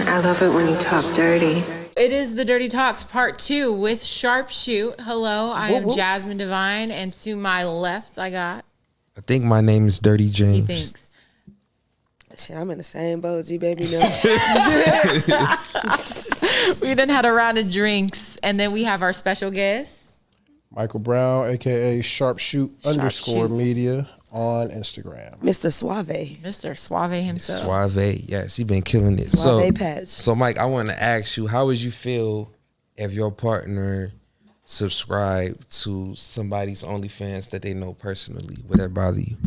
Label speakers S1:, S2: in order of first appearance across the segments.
S1: I love it when you talk dirty.
S2: It is the Dirty Talks Part 2 with Sharpshoot. Hello, I am Jasmine Divine, and to my left, I
S3: think my name is Dirty James.
S2: He thinks.
S4: Shit, I'm in the same boat, G baby. No.
S2: We then had a round of drinks, and then we have our special guest,
S5: Michael Brown, aka Sharpshoot _ media on Instagram.
S4: Mr. Suave.
S2: Mr. Suave himself.
S3: Suave, yes, he been killing it.
S4: Suave Patch.
S3: So Mike, I want to ask you, how would you feel if your partner subscribed to somebody's OnlyFans that they know personally? Would that bother you?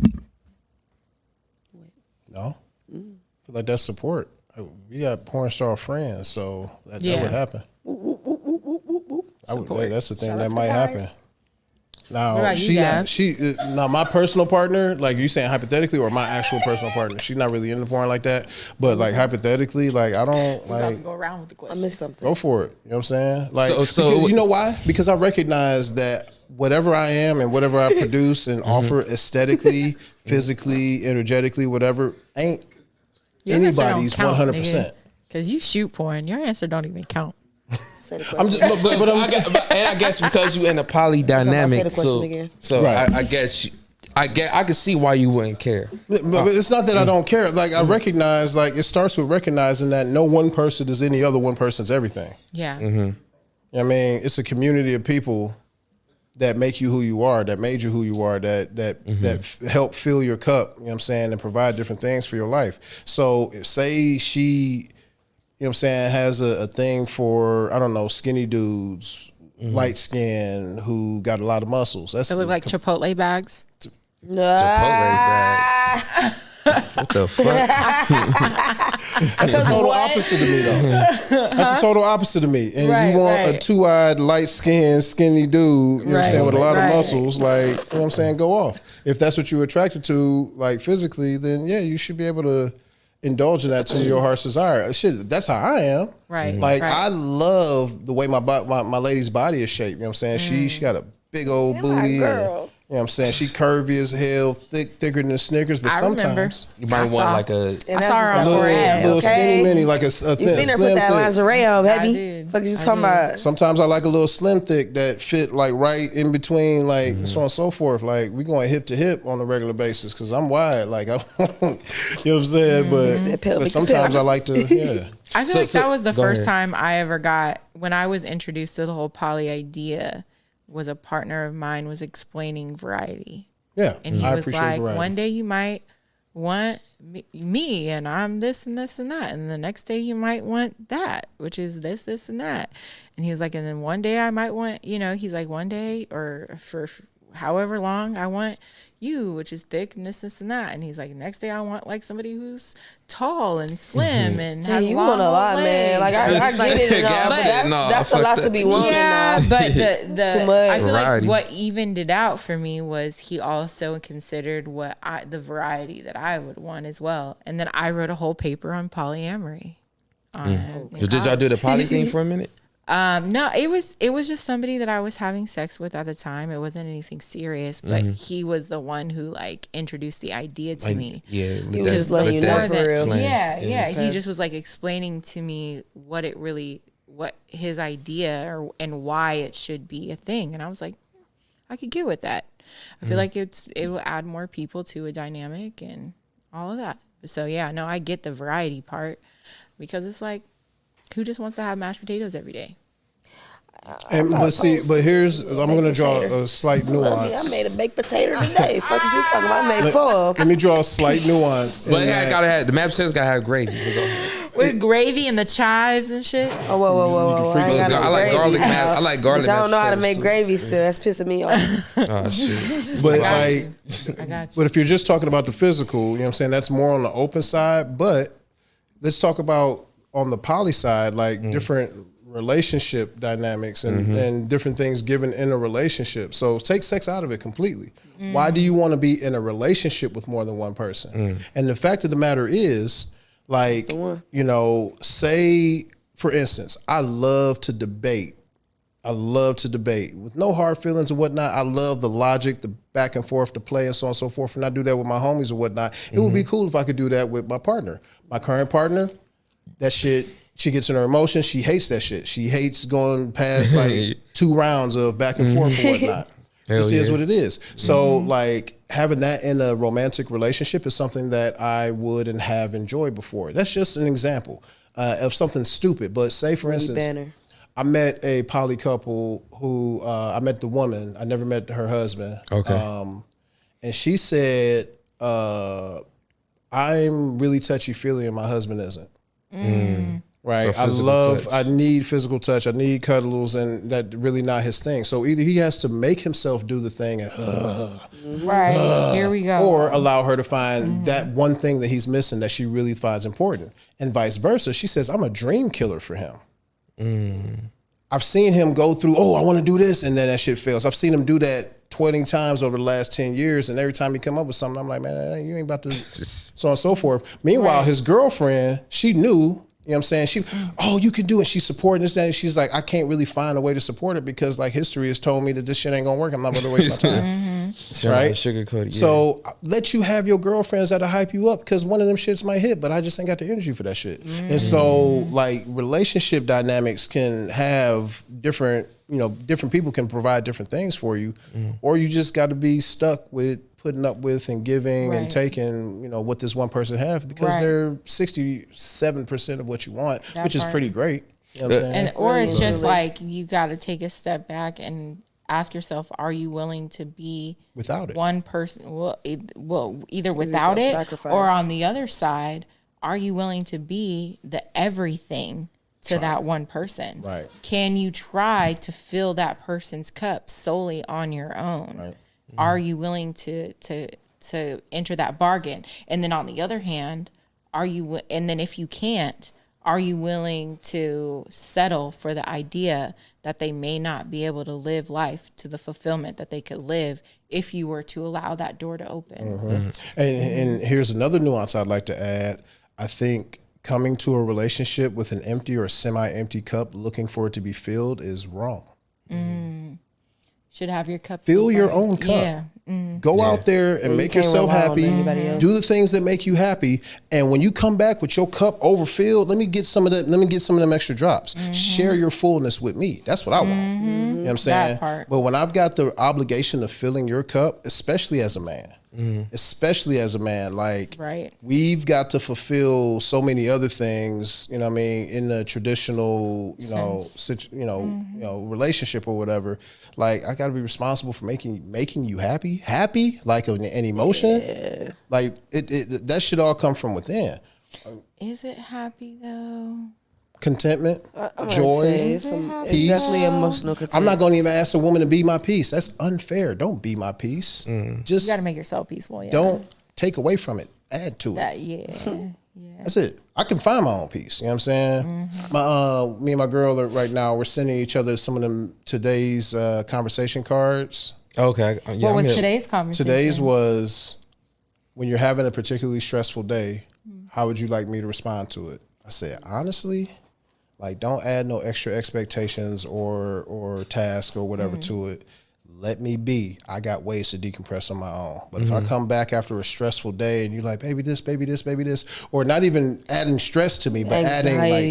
S5: No, I feel like that's support. We got porn star friends, so that would happen. That's the thing that might happen. Now now my personal partner, like you saying hypothetically, or my actual personal partner, she's not really into porn like that. But like hypothetically, like I don't like
S2: to go around with the question.
S4: I missed something.
S5: Go for it. You know what I'm saying? Like,
S3: so
S5: because, you know why? Because I recognize that whatever I am and whatever I produce and offer aesthetically, physically, energetically, whatever, ain't anybody's 100%.
S2: Because you shoot porn, your answer don't even count.
S5: I'm just, but
S3: and I guess because you in a poly dynamic, so
S5: right.
S3: I guess I can see why you wouldn't care.
S5: But it's not that I don't care. Like I recognize, like it starts with recognizing that no one person is any other one person's everything.
S2: Yeah.
S5: You know what I mean, it's a community of people that make you who you are, that made you who you are, that help fill your cup. You know what I'm saying, and provide different things for your life. So say she, you know what I'm saying, has a thing for, I don't know, skinny dudes, light skin, who got a lot of muscles.
S2: They look like Chipotle bags.
S3: Chipotle bags. What the fuck?
S5: That's the total opposite of me, though. That's the total opposite of me. And you want a two-eyed, light-skinned, skinny dude, you know what I'm saying, with a lot of muscles, like, you know what I'm saying, go off. If that's what you're attracted to, like, physically, then, yeah, you should be able to indulge in that to your heart's desire. Shit, that's how I am.
S2: Right.
S5: Like, I love the way my lady's body is shaped, you know what I'm saying? She got a big old booty. You know what I'm saying? She curvy as hell, thicker than Snickers, but sometimes
S3: you might want like a
S5: little skinny mini, like a thin,
S4: you seen her put that lingerie on, baby. Fuck you talking about?
S5: Sometimes I like a little slim thick that fit like right in between, like so on and so forth. Like we going hip to hip on a regular basis because I'm wide. Like I, you know what I'm saying? But sometimes I like to, yeah.
S2: I feel like that was the first time I ever got, when I was introduced to the whole poly idea, was a partner of mine was explaining variety.
S5: Yeah.
S2: And he was like, variety. One day you might want me and I'm this and this and that. And the next day you might want that, which is this, this and that. And he was like, and then one day I might want, you know, he's like, one day or for however long I want you, which is thick and this and that. And he's like, next day I want like somebody who's tall and slim and has
S4: you
S2: long
S4: want a lot,
S2: legs.
S4: man. Like I get it, but that's a lot to be wanting.
S2: Yeah, but I feel
S3: variety.
S2: like what evened it out for me was he also considered the variety that I would want as well. And then I wrote a whole paper on polyamory.
S3: Did y'all do the poly thing for a minute?
S2: No, it was just somebody that I was having sex with at the time. It wasn't anything serious, but he was the one who like introduced the idea to me.
S3: Yeah,
S4: he was just letting you know for real.
S2: Yeah. Okay. He just was like explaining to me what his idea and why it should be a thing, and I was like, I could get with that. I feel like it will add more people to a dynamic and all of that. So yeah, no, I get the variety part because it's like, who just wants to have mashed potatoes every day?
S5: But here's, I'm going to draw a slight nuance.
S4: I made a baked potato today. Fuck is you talking about? I made four.
S5: Let me draw a slight nuance.
S3: But the mashed potatoes gotta have gravy.
S2: With gravy and the chives and shit.
S4: Oh, whoa.
S3: I like garlic. I like garlic.
S4: I don't know how to make gravy still. That's pissing me off.
S3: Oh, shit.
S5: But if you're just talking about the physical, you know what I'm saying, that's more on the open side. But let's talk about on the poly side, like different relationship dynamics and different things given in a relationship. So take sex out of it completely. Why do you want to be in a relationship with more than one person? And the fact of the matter is, like, you know, say, for instance, I love to debate with no hard feelings or whatnot. I love the logic, the back and forth, the play and so on and so forth. And I do that with my homies or whatnot. It would be cool if I could do that with my partner. My current partner, that shit, She gets in her emotions. She hates that shit. She hates going past like 2 rounds of back and forth and whatnot. This is what it is. So like having that in a romantic relationship is something that I would and have enjoyed before. That's just an example of something stupid. But say for instance, I met a poly couple who I met the woman. I never met her husband.
S3: Okay.
S5: And she said, I'm really touchy-feely and my husband isn't. Right? I need physical touch. I need cuddles, and that really not his thing. So either he has to make himself do the thing and
S2: here we go.
S5: or allow her to find that one thing that he's missing that she really finds important. And vice versa. She says, I'm a dream killer for him. I've seen him go through, I want to do this, and then that shit fails. I've seen him do that 20 times over the last 10 years, and every time he come up with something, I'm like, man, you ain't about to, so on and so forth. Meanwhile, his girlfriend, she knew, you know what I'm saying? You can do it. She's supporting this, that, and she's like, I can't really find a way to support it because like history has told me that this shit ain't gonna work. I'm not gonna waste my time. Right?
S3: Sugarcoated.
S5: So let you have your girlfriends that'll hype you up because one of them shits might hit, but I just ain't got the energy for that shit. And so like relationship dynamics can have different people can provide different things for you, or you just got to be stuck with putting up with and giving and taking, what this one person have because they're 67% of what you want, which is pretty great. You know what I'm saying?
S2: Or it's just like you got to take a step back and ask yourself, are you willing to be
S5: without it?
S2: One person, either without it or on the other side, are you willing to be the everything to that one person?
S5: Right.
S2: Can you try to fill that person's cup solely on your own?
S5: Right.
S2: Are you willing to enter that bargain? And then on the other hand, and then if you can't, are you willing to settle for the idea that they may not be able to live life to the fulfillment that they could live if you were to allow that door to open?
S5: And here's another nuance I'd like to add. I think coming to a relationship with an empty or semi-empty cup looking for it to be filled is wrong.
S2: Should have your cup.
S5: Fill your own cup.
S2: Yeah.
S5: Go out there and make yourself happy. Do the things that make you happy. And when you come back with your cup overfilled, let me get some of that. Let me get some of them extra drops. Share your fullness with me. That's what I want. You know what I'm saying?
S2: That part.
S5: But when I've got the obligation of filling your cup, especially as a man, like we've got to fulfill so many other things, in the traditional, relationship or whatever. Like I got to be responsible for making you happy, like an emotion, like it that should all come from within.
S2: Is it happy though?
S5: Contentment, joy,
S4: it's definitely emotional contentment.
S5: I'm not going to even ask a woman to be my peace. That's unfair. Don't be my peace. Just
S2: you got to make yourself peaceful. Yeah.
S5: Don't take away from it. Add to it.
S2: Yeah.
S5: That's it. I can find my own peace. You know what I'm saying? Me and my girl right now, we're sending each other some of them today's conversation cards.
S3: Okay.
S2: What was today's conversation?
S5: Today's was, when you're having a particularly stressful day, how would you like me to respond to it? I said, honestly, like don't add no extra expectations or task or whatever to it. Let me be. I got ways to decompress on my own. But if I come back after a stressful day and you're like, baby this, or not even adding stress to me, but adding like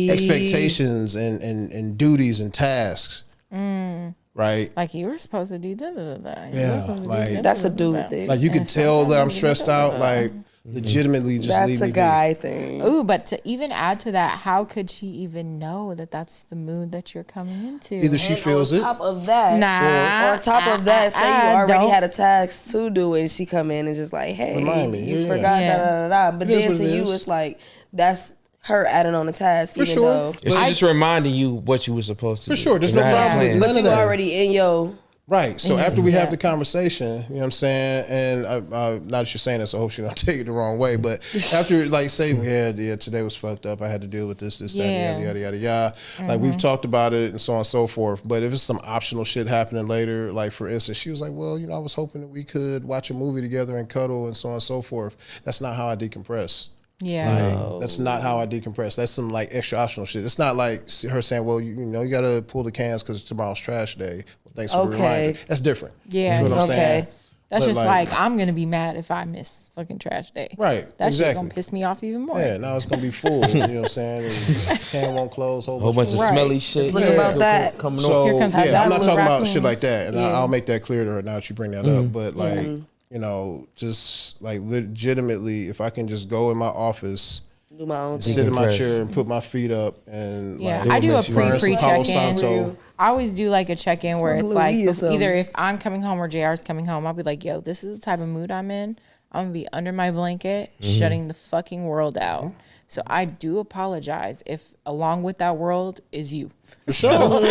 S5: expectations and duties and tasks, right?
S2: Like you were supposed to do that.
S5: Yeah, like
S4: that's a dude thing.
S5: Like you can tell that I'm stressed out. Like legitimately, just
S4: that's
S5: leave me
S4: a guy
S5: be.
S4: thing.
S2: Ooh, but to even add to that, how could she even know that that's the mood that you're coming into?
S5: Either she feels it.
S4: On top of that, say you already had a task to do, and she come in and just like, hey,
S5: remind me.
S4: you forgot, But
S5: It
S4: then
S5: is
S4: to
S5: what it
S4: you,
S5: is.
S4: it's like that's her adding on a task,
S5: For
S4: even
S5: sure.
S4: though
S3: It's just reminding you what you were supposed to do.
S5: For sure. There's no
S3: Not
S5: problem with
S3: plans.
S5: none
S4: but
S5: of
S4: you
S5: that.
S4: already in your.
S5: Right. So after we have the conversation, you know what I'm saying? And not that you're saying this, I hope she don't take it the wrong way. But after, like, say, today was fucked up. I had to deal with this, that, yada. Like, we've talked about it and so on and so forth. But if it's some optional shit happening later, like, for instance, she was like, well, I was hoping that we could watch a movie together and cuddle and so on and so forth. That's not how I decompress.
S2: Yeah.
S5: Like, that's not how I decompress. That's some like extra optional shit. It's not like her saying, well, you got to pull the cans because tomorrow's trash day. Well, thanks for the reminder. That's different.
S2: Yeah.
S5: That's what I'm saying.
S2: That's
S5: But
S2: just like I'm gonna be mad if I miss fucking trash day.
S5: Right.
S2: That shit
S5: exactly.
S2: gonna piss me off even more.
S5: Yeah, now it's gonna be full. You know what I'm saying? And can won't close. Whole bunch of
S3: Right. Smelly shit.
S4: Look about that.
S3: Coming
S5: So
S2: Here comes
S5: yeah, I'm not talking about
S2: raccoons.
S5: shit like that, and
S2: Yeah.
S5: I'll make that clear to her now that you bring that up. But like, you know, just like legitimately, if I can just go in my office,
S4: Do my own thing.
S5: sit in my
S3: Decompress.
S5: chair, and put my feet up, and
S2: Yeah,
S5: like,
S2: I do a
S5: burn some
S2: pre
S5: Palo
S2: check-in.
S5: Santo.
S2: I always do like a check-in where
S4: Smoke a
S2: it's
S4: little
S2: like
S4: weed or something.
S2: either if I'm coming home or JR's coming home, I'll be like, yo, this is the type of mood I'm in. I'm gonna be under my blanket, shutting the fucking world out. So I do apologize if along with that world is you.
S5: For sure.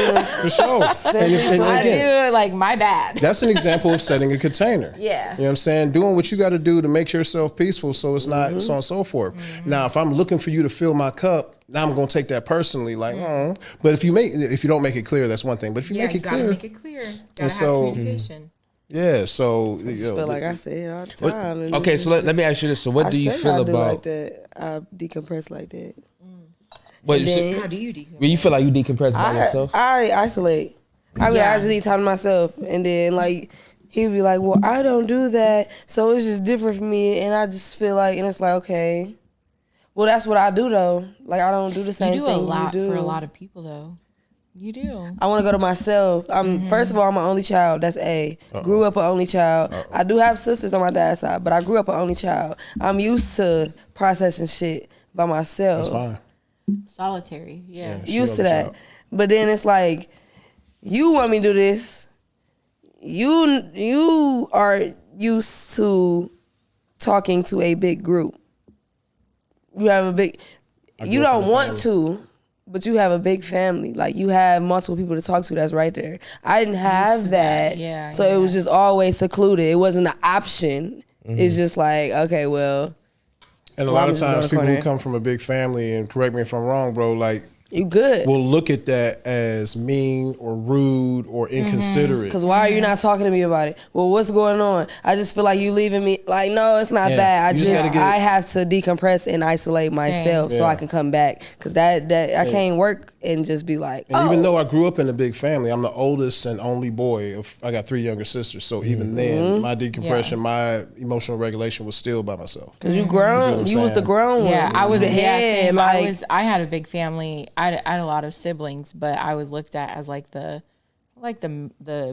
S5: For sure. And
S2: I
S5: again,
S2: do like my bad.
S5: that's an example of setting a container.
S2: Yeah.
S5: You know what I'm saying? Doing what you got to do to make yourself peaceful so it's not so on and so forth. Now, if I'm looking for you to fill my cup, now I'm going to take that personally like, But if you don't make it clear, that's one thing. But if you make it clear.
S2: make it clear. Gotta have
S5: so-
S2: communication.
S5: Yeah, so
S4: I just feel like I say it all the time. and
S3: Okay,
S4: it's
S3: so
S4: just-
S3: let me ask you this. So what
S4: I
S3: do you
S4: say
S3: feel
S4: I do
S3: about
S4: like that? I decompress like that.
S3: what
S4: And then-
S2: How do you decompress?
S3: you feel like you decompress by yourself?
S4: I isolate. I mean,
S2: Yeah.
S4: I just need time to myself, and then like he'd be like, "Well, I don't do that, so it's just different for me." And I just feel like, and it's like, okay, well, that's what I do though. Like I don't do the same
S2: You do
S4: thing
S2: a lot
S4: you do.
S2: for a lot of people though. You do.
S4: I want to go to myself. First of all, I'm an only child. That's A. Grew up an only child. I do have sisters on my dad's side, but I grew up an only child. I'm used to processing shit by myself.
S5: That's fine.
S2: Solitary. Yeah.
S5: She
S4: Used to
S5: love a
S4: that.
S5: child.
S4: But then it's like, you want me to do this. You are used to talking to a big group. You have a big. You
S5: grew up in
S4: don't
S5: a
S4: want
S5: family.
S4: to, but you have a big family. Like you have multiple people to talk to. That's right there. I didn't have that.
S2: Yeah,
S4: So it was just always secluded. It wasn't an option. It's just like, okay, well,
S5: And a
S4: Well,
S5: lot
S4: I'm
S5: of
S4: just going
S5: times
S4: to
S5: people who
S4: corner.
S5: come from a big family, and correct me if I'm wrong, bro, like
S4: you good.
S5: will look at that as mean or rude or inconsiderate.
S4: Because why are you not talking to me about it? Well, what's going on? I just feel like you leaving me. Like, no, it's not
S5: Yeah,
S4: that.
S5: you just gotta get-
S4: I have to decompress and isolate myself so
S5: Yeah.
S4: I can come back. Because that I can't work and just be like,
S5: And even though I grew up in a big family, I'm the oldest and only boy. I got 3 younger sisters. So even then, my decompression, my emotional regulation was still by myself.
S4: because you grown,
S5: what
S4: you
S5: I'm
S4: was the
S5: saying?
S4: grown one.
S2: Yeah, I was
S4: the head.
S2: same.
S4: Like,
S2: I had a big family. I had a lot of siblings, but I was looked at as like the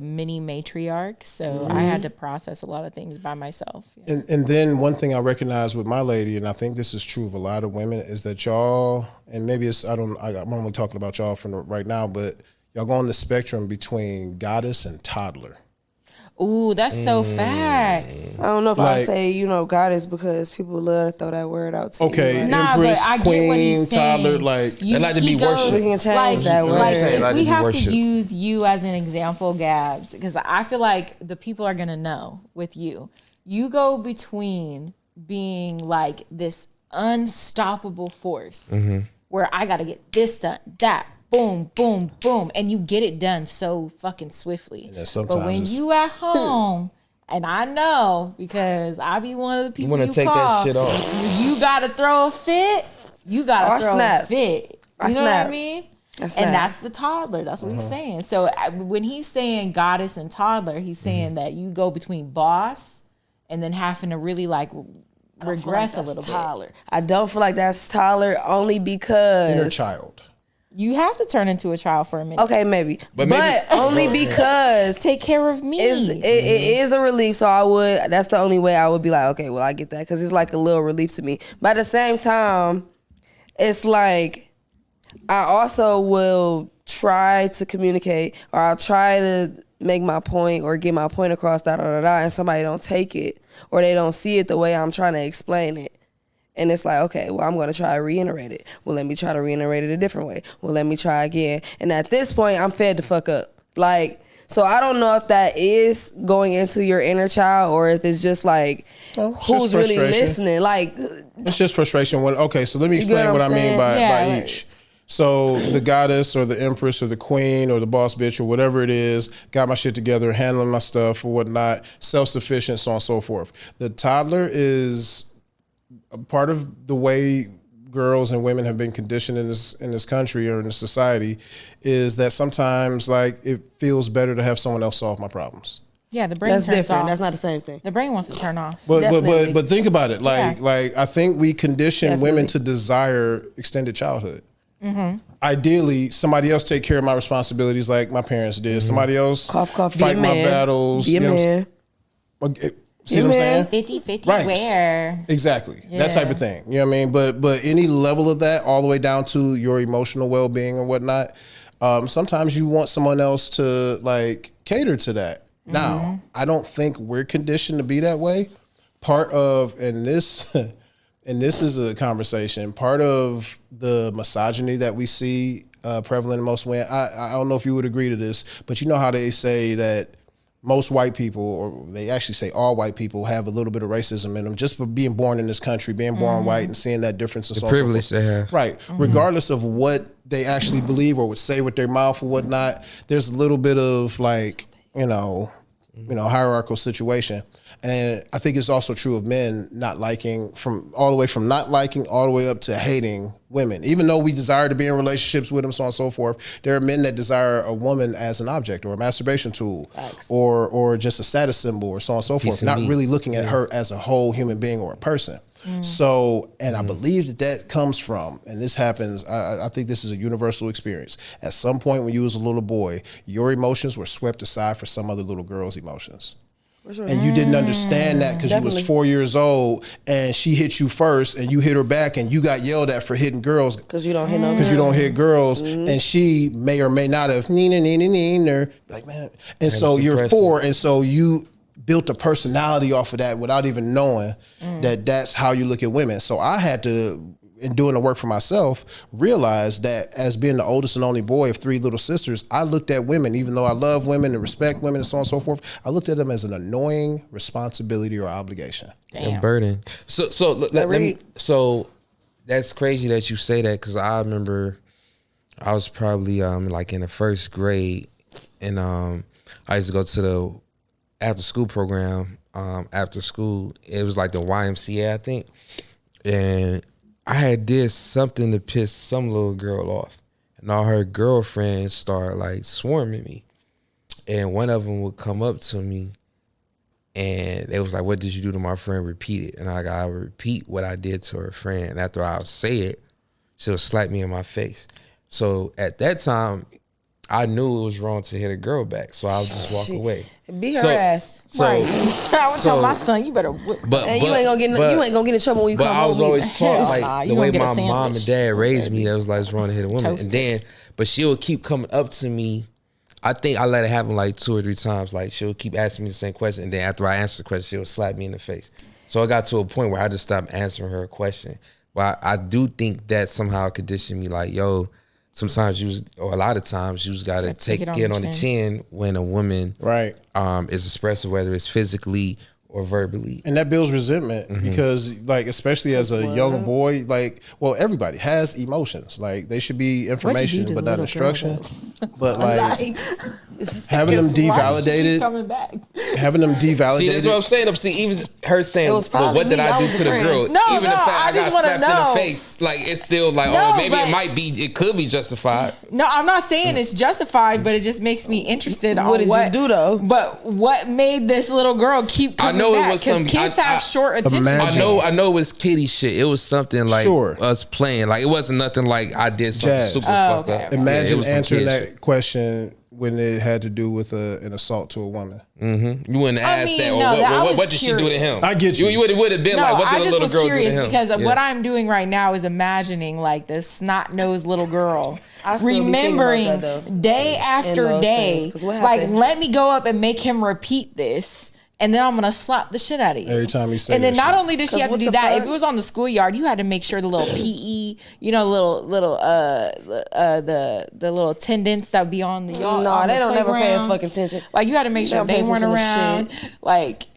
S2: mini matriarch. So I had to process a lot of things by myself. Yeah.
S5: And then one thing I recognize with my lady, and I think this is true of a lot of women, is that y'all, and maybe it's I'm only talking about y'all right now, but y'all go on the spectrum between goddess and toddler.
S2: Ooh, that's so facts.
S4: I don't know if I
S5: Like-
S4: say, goddess because people love to throw that word out to
S5: Okay,
S4: me.
S2: Nah,
S5: empress,
S2: but I get what
S5: queen,
S2: he's saying.
S5: toddler, like
S3: They like to be worshipped.
S4: We can change
S2: like,
S4: that word.
S2: like
S3: They
S2: if
S3: like to
S2: we
S3: be
S2: have
S3: worshipped.
S2: to use you as an example, Gabs, because I feel like the people are gonna know with you. You go between being like this unstoppable force where I gotta get this done, that, boom, boom, boom, and you get it done so fucking swiftly.
S5: then sometimes
S2: But when
S5: it's-
S2: you at home, and I know because I be one of the people
S3: wanna
S2: you
S3: take that
S2: call,
S3: shit off.
S2: You gotta throw a fit. You gotta
S4: I
S2: throw
S4: snap.
S2: a fit.
S4: I
S2: You know what
S4: snap.
S2: I mean?
S4: I snap.
S2: And that's the toddler. That's what he's saying. So when he's saying goddess and toddler, he's saying that you go between boss and then having to really like regress a little bit.
S4: Tyler. I don't feel like that's Tyler only because
S5: inner child.
S2: You have to turn into a child for a minute.
S4: Okay, maybe.
S3: But
S4: But,
S3: maybe-
S4: only because
S2: Take care of me.
S4: it is a relief. So that's the only way I would be like, okay, well, I get that. Because it's like a little relief to me. But at the same time, it's like, I also will try to communicate or I'll try to make my point or get my point across, and somebody don't take it or they don't see it the way I'm trying to explain it. And it's like, okay, well, I'm going to try to reiterate it. Well, let me try to reiterate it a different way. Well, let me try again. And at this point, I'm fed the fuck up. Like, so I don't know if that is going into your inner child or if it's just like,
S5: it's
S4: who's
S5: just
S4: really
S5: frustration.
S4: listening? Like,
S5: It's just frustration. Okay, so let me
S4: get
S5: explain
S4: what
S5: what I
S4: I'm
S5: mean
S4: saying?
S5: by
S2: Yeah.
S5: each. So the goddess or the empress or the queen or the boss bitch or whatever it is, got my shit together, handling my stuff or whatnot, self-sufficient, so on and so forth. The toddler is a part of the way girls and women have been conditioned in this country or in this society is that sometimes like it feels better to have someone else solve my problems.
S2: Yeah, the brain
S4: That's
S2: turns
S4: different.
S2: off.
S4: That's not the same thing.
S2: The brain wants to turn off.
S5: But
S4: Definitely.
S5: think about it. Like I think we condition women to desire extended childhood. Ideally, somebody else take care of my responsibilities like my parents did. Somebody else
S4: Cough, cough,
S5: fight
S4: be a
S5: my
S4: man.
S5: battles.
S4: Be a
S5: you know
S4: man.
S5: See what I'm saying?
S2: 50-50
S5: Right.
S2: where?
S5: Exactly. That type of thing. You know what I mean? But any level of that, all the way down to your emotional well being or whatnot, sometimes you want someone else to like cater to that. Now, I don't think we're conditioned to be that way. Part of and this is a conversation, part of the misogyny that we see prevalent in most women. I don't know if you would agree to this, but you know how they say that most white people, or they actually say all white people, have a little bit of racism in them just for being born in this country, being born white and seeing that difference.
S3: The privilege they have.
S5: Right. Regardless of what they actually believe or would say with their mouth or whatnot, there's a little bit of like, hierarchical situation. And I think it's also true of men not liking all the way up to hating women. Even though we desire to be in relationships with them, so on and so forth, there are men that desire a woman as an object or a masturbation tool or just a status symbol or so on and so forth, not really looking at her as a whole human being or a person. So, and I believe that comes from, and this happens, I think this is a universal experience. At some point when you was a little boy, your emotions were swept aside for some other little girl's emotions. And you didn't understand that because you was 4 years old and she hit you first and you hit her back and you got yelled at for hitting girls.
S4: Because you don't hit no girls.
S5: Because you don't hit girls. And she may or may not have like, man. And so you're 4 and so you built a personality off of that without even knowing that that's how you look at women. So I had to, in doing the work for myself, realize that as being the oldest and only boy of 3 little sisters, I looked at women, even though I love women and respect women and so on and so forth, I looked at them as an annoying responsibility or obligation.
S3: A burden. So that's crazy that you say that, because I remember I was probably like in the first grade, and I used to go to the after school program. After school, it was like the YMCA, I think, and I had did something to piss some little girl off, and all her girlfriends started like swarming me, and one of them would come up to me and they was like, "What did you do to my friend?" Repeat it. And I would repeat what I did to her friend, and after I would say it, she would slap me in my face. So at that time, I knew it was wrong to hit a girl back, so I would just walk away.
S4: Beat her ass.
S2: Right. I would tell my son, you better whip.
S4: And you ain't gonna get in trouble when you come home.
S3: But I was always taught like the way
S2: gonna get
S3: my
S2: a
S3: mom and dad raised me, that was like it's wrong to hit a woman.
S2: Toasted.
S3: And then, but she would keep coming up to me. I think I let it happen like 2 or 3 times. Like she'll keep asking me the same question, and then after I answer the question, she'll slap me in the face. So I got to a point where I just stopped answering her question. But I do think that somehow conditioned me, like, yo, sometimes a lot of times you just gotta take it on the chin when a woman is expressive, whether it's physically or verbally.
S5: And that builds resentment because, like, especially as a young boy, like, well, everybody has emotions. Like, they should be information but not instruction. But like having them devalidated, having them devalidated.
S3: See, that's what I'm saying. See, even her saying, "Well, what did I do to the girl?"
S2: No,
S3: even the fact I got slapped in the
S2: face,
S3: face, like it's still like, maybe it could be justified.
S2: No, I'm not saying it's justified, but it just makes me interested on
S4: what did you do though.
S2: But what made this little girl keep coming back? It was some kids have short attention.
S3: I know it was kiddie shit. It was something like us playing. Like it wasn't nothing like I did something super fucked up.
S5: Imagine answering that question when it had to do with an assault to a woman.
S3: You wouldn't ask that. What did she do to him?
S5: I get you.
S3: You would have been like, what did the little girl do to him?
S2: Because what I'm doing right now is imagining like this snot-nosed little girl remembering day after day. Like, let me go up and make him repeat this. And then I'm gonna slap the shit out of you
S5: every time he says.
S2: And then not only did she have to do that, if it was on the schoolyard, you had to make sure the little PE, the little attendants that would be on the yard.
S4: No, they don't never pay fucking attention.
S2: Like you had to make sure they weren't around. Like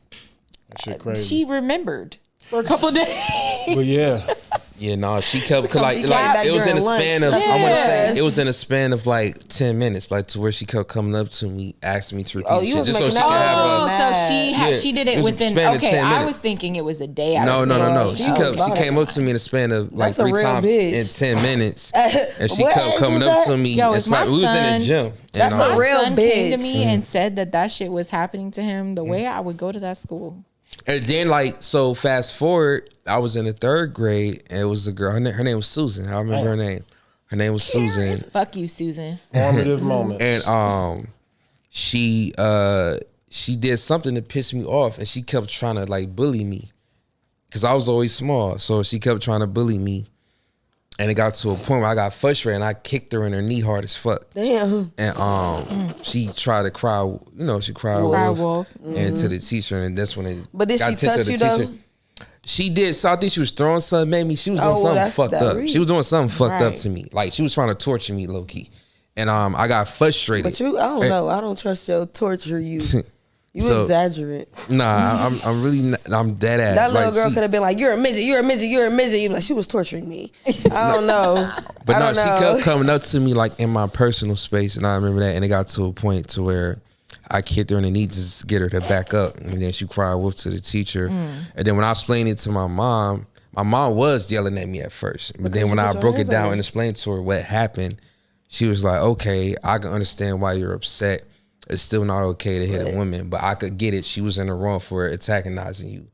S5: that shit crazy.
S2: She remembered for a couple of days.
S5: But yeah,
S3: Yeah, no, she kept
S4: She
S3: like
S4: came back
S3: it was in a
S4: during
S3: span
S4: lunch.
S3: of I want to say
S4: Yes.
S3: it was in a span of like 10 minutes, like to where she kept coming up to me, asking me to repeat
S4: Oh,
S3: the
S4: you
S3: shit
S4: was
S3: just so
S4: making
S3: she
S4: that
S3: could have
S4: girl
S3: a.
S2: Oh, so
S4: mad.
S2: she did
S3: it
S2: it
S3: was a
S2: within.
S3: span of
S2: Okay,
S3: 10
S2: I
S3: minutes.
S2: was thinking it was a day.
S3: No.
S4: Well,
S3: She
S4: she
S3: came up to me in a span of like
S4: That's a
S3: 3
S4: real
S3: times
S4: bitch.
S3: in 10 minutes, and she
S4: What
S3: kept
S4: age
S3: coming
S4: was
S3: up
S4: that?
S3: to me.
S2: Yo,
S3: It's
S2: if my
S3: like we was in the
S2: son-
S3: gym.
S4: That's
S3: and,
S4: a
S2: My
S4: real
S2: son came to
S4: bitch.
S2: me and said that shit was happening to him. The way I would go to that school.
S3: And then like so fast forward, I was in the 3rd grade and it was a girl. Her name was Susan. I remember her name. Her name was Susan.
S2: Fuck you, Susan.
S5: Formative moments.
S3: And she did something to piss me off and she kept trying to like bully me. Cause I was always small. So she kept trying to bully me. And it got to a point where I got frustrated and I kicked her in her knee hard as fuck.
S4: Damn.
S3: And she tried to cry, she cried
S2: Cry
S3: wolf,
S2: wolf.
S3: and to the teacher, and that's when it
S4: But did
S3: got
S4: she
S3: to the
S4: touch you
S3: teacher.
S4: though?
S3: She did. So I think she was throwing something at me. She was doing
S4: Oh, well,
S3: something
S4: that's
S3: fucked
S4: that
S3: up.
S4: read.
S3: She was doing something fucked up
S2: Right.
S3: to me. Like she was trying to torture me low key. And I got frustrated.
S4: But I don't know. I don't trust your torture. You
S3: So-
S4: exaggerate.
S3: Nah, I'm really not, I'm dead ass.
S4: That little
S3: like,
S4: girl
S3: she-
S4: could have been like, "You're a midget. You're a midget. You're a midget." You like, she was torturing me. I don't know.
S3: But
S4: I
S3: no,
S4: don't know.
S3: she kept coming up to me like in my personal space, and I remember that. And it got to a point to where I kicked her in the knee just to get her to back up, and then she cried wolf to the teacher. And then when I explained it to my mom was yelling at me at first, but
S4: Because
S3: then when
S4: you
S3: I
S4: put your
S3: broke it
S4: hands on
S3: down
S4: her.
S3: and explained to her what happened, she was like, "Okay, I can understand why you're upset. It's still not okay to hit a woman, but I could get it. She was in the wrong for antagonizing you,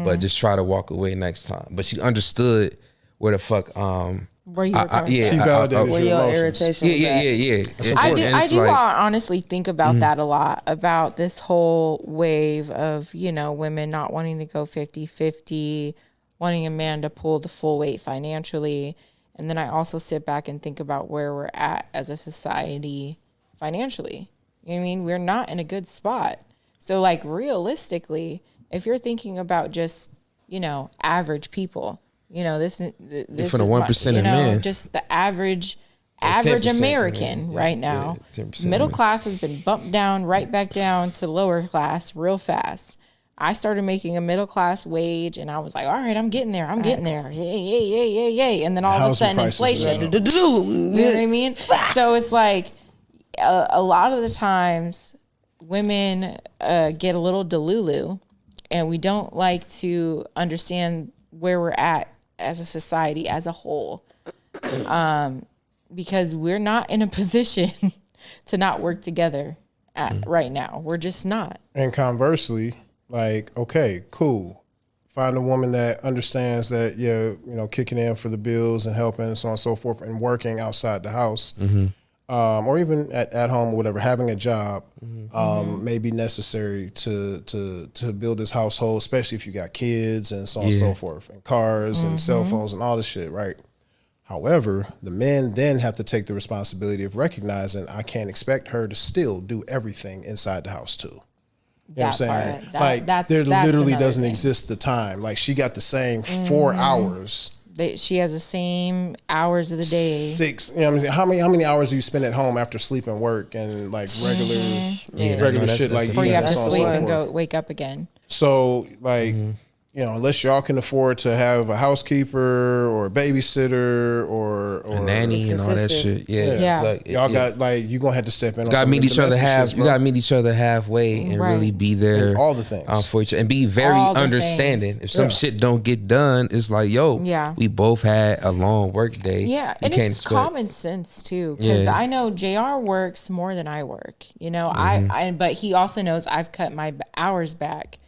S3: but just try to walk away next time." But she understood where the fuck
S2: Where you were coming
S5: She
S2: from.
S5: validated
S4: Where
S5: your
S4: your
S5: emotions.
S4: irritation was
S3: yeah.
S4: at.
S2: I
S3: And it's
S2: do
S3: like-
S2: honestly think about that a lot, about this whole wave of, women not wanting to go 50-50, wanting a man to pull the full weight financially. And then I also sit back and think about where we're at as a society financially. You know what I mean? We're not in a good spot. So like realistically, if you're thinking about just, average people, this
S3: for the
S2: is
S3: 1% of men.
S2: just the average
S3: 10%,
S2: American
S3: yeah,
S2: right now.
S3: 10%
S2: Middle
S3: men.
S2: class has been bumped down right back down to lower class real fast. I started making a middle class wage and I was like, all right, I'm getting there. I'm getting there. Yay. And then all of a
S5: Housing
S2: sudden
S5: prices
S2: inflation.
S5: went up.
S2: You know what I mean? So it's like a lot of the times women get a little delulu and we don't like to understand where we're at as a society as a whole, because we're not in a position to not work together right now. We're just not.
S5: And conversely, like, okay, cool. Find a woman that understands that you're, kicking in for the bills and helping and so on and so forth and working outside the house. Or even at home or whatever, having a job may be necessary to build this household, especially if you got kids and so on and so forth, and cars and cell phones and all this shit, right? However, the men then have to take the responsibility of recognizing I can't expect her to still do everything inside the house too. You know what I'm
S2: That
S5: saying?
S2: part.
S5: Like there
S2: That's
S5: literally
S2: another
S5: doesn't
S2: thing.
S5: exist the time. Like she got the same 4 hours.
S2: She has the same hours of the day.
S5: 6, you know what I'm saying? How many hours do you spend at home after sleep and work and like regular
S3: that's-
S5: shit like
S2: Before you
S5: eating
S2: have
S5: and
S2: to
S5: so on and
S2: sleep
S5: so
S2: and
S5: forth?
S2: wake up again.
S5: So like, unless y'all can afford to have a housekeeper or a babysitter or
S3: a nanny and all that
S4: consistent.
S3: shit. Yeah.
S2: Yeah.
S3: Like,
S5: y'all
S3: yeah.
S5: got like you gonna have to step in. On
S3: gotta
S5: some of
S3: meet
S5: the
S3: each other
S5: domestic shits,
S3: you
S5: bro.
S3: gotta meet each other halfway and
S2: Right.
S3: really be there
S5: And all the things.
S3: for each other and be very
S2: All the
S3: understanding.
S2: things.
S3: If some
S5: Yeah.
S3: shit don't get done, it's like, yo,
S2: Yeah.
S3: we both had a long work day.
S2: Yeah,
S3: You
S2: and
S3: can't
S2: it's
S3: expect-
S2: common sense too, because
S3: Yeah.
S2: I know JR works more than I work. But he also knows I've cut my hours back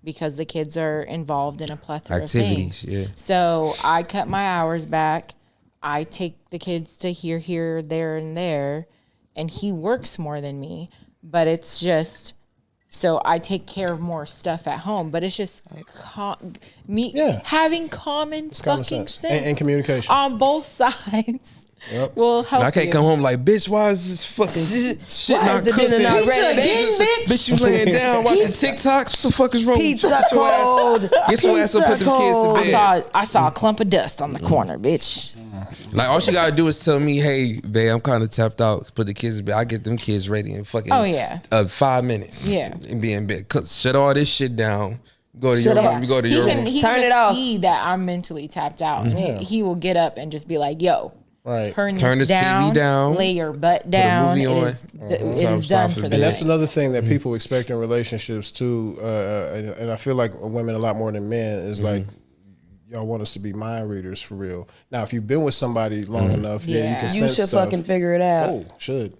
S2: because the kids are involved in a plethora
S3: Activities,
S2: of things.
S3: yeah.
S2: So I cut my hours back. I take the kids to here, there, and there, and he works more than me. But it's just so I take care of more stuff at home. But it's just having common
S5: common
S2: fucking
S5: sense.
S2: sense
S5: And communication.
S2: on both sides.
S5: Yep.
S2: Will help.
S3: I can't
S2: you.
S3: come home like, bitch, why is this fucking shit
S4: Why
S3: not
S4: is the
S3: cooked
S4: dinner
S3: yet?
S4: not ready,
S2: Pizza
S4: bitch?
S2: again,
S3: Bitch, you laying down watching TikToks? What the fuck is wrong with you?
S4: Pizza cold.
S3: Get your ass up, put them kids to bed.
S2: I saw a clump of dust on the corner, bitch.
S3: Like, all she gotta do is tell me, hey, babe, I'm kind of tapped out. Put the kids in bed. I get them kids ready in fucking
S2: 5
S3: 5 minutes.
S2: Yeah.
S3: And be in bed. Shut all this shit down. Go to your room. You go to your room.
S2: He
S4: Turn
S2: can
S4: it off.
S2: see that I'm mentally tapped out. And he will get up and just be like, yo,
S5: Right.
S2: turn
S3: Turn
S2: this
S3: the TV down,
S2: lay your butt down.
S3: movie
S2: It
S3: on.
S2: is, it is done for the
S5: And that's
S2: night.
S5: another thing that people expect in relationships too, and I feel like women a lot more than men is like, y'all want us to be mind readers for real. Now, if you've been with somebody long enough, you can
S2: You
S5: sense
S4: You should
S5: stuff.
S4: fucking figure it out.
S5: Oh, should.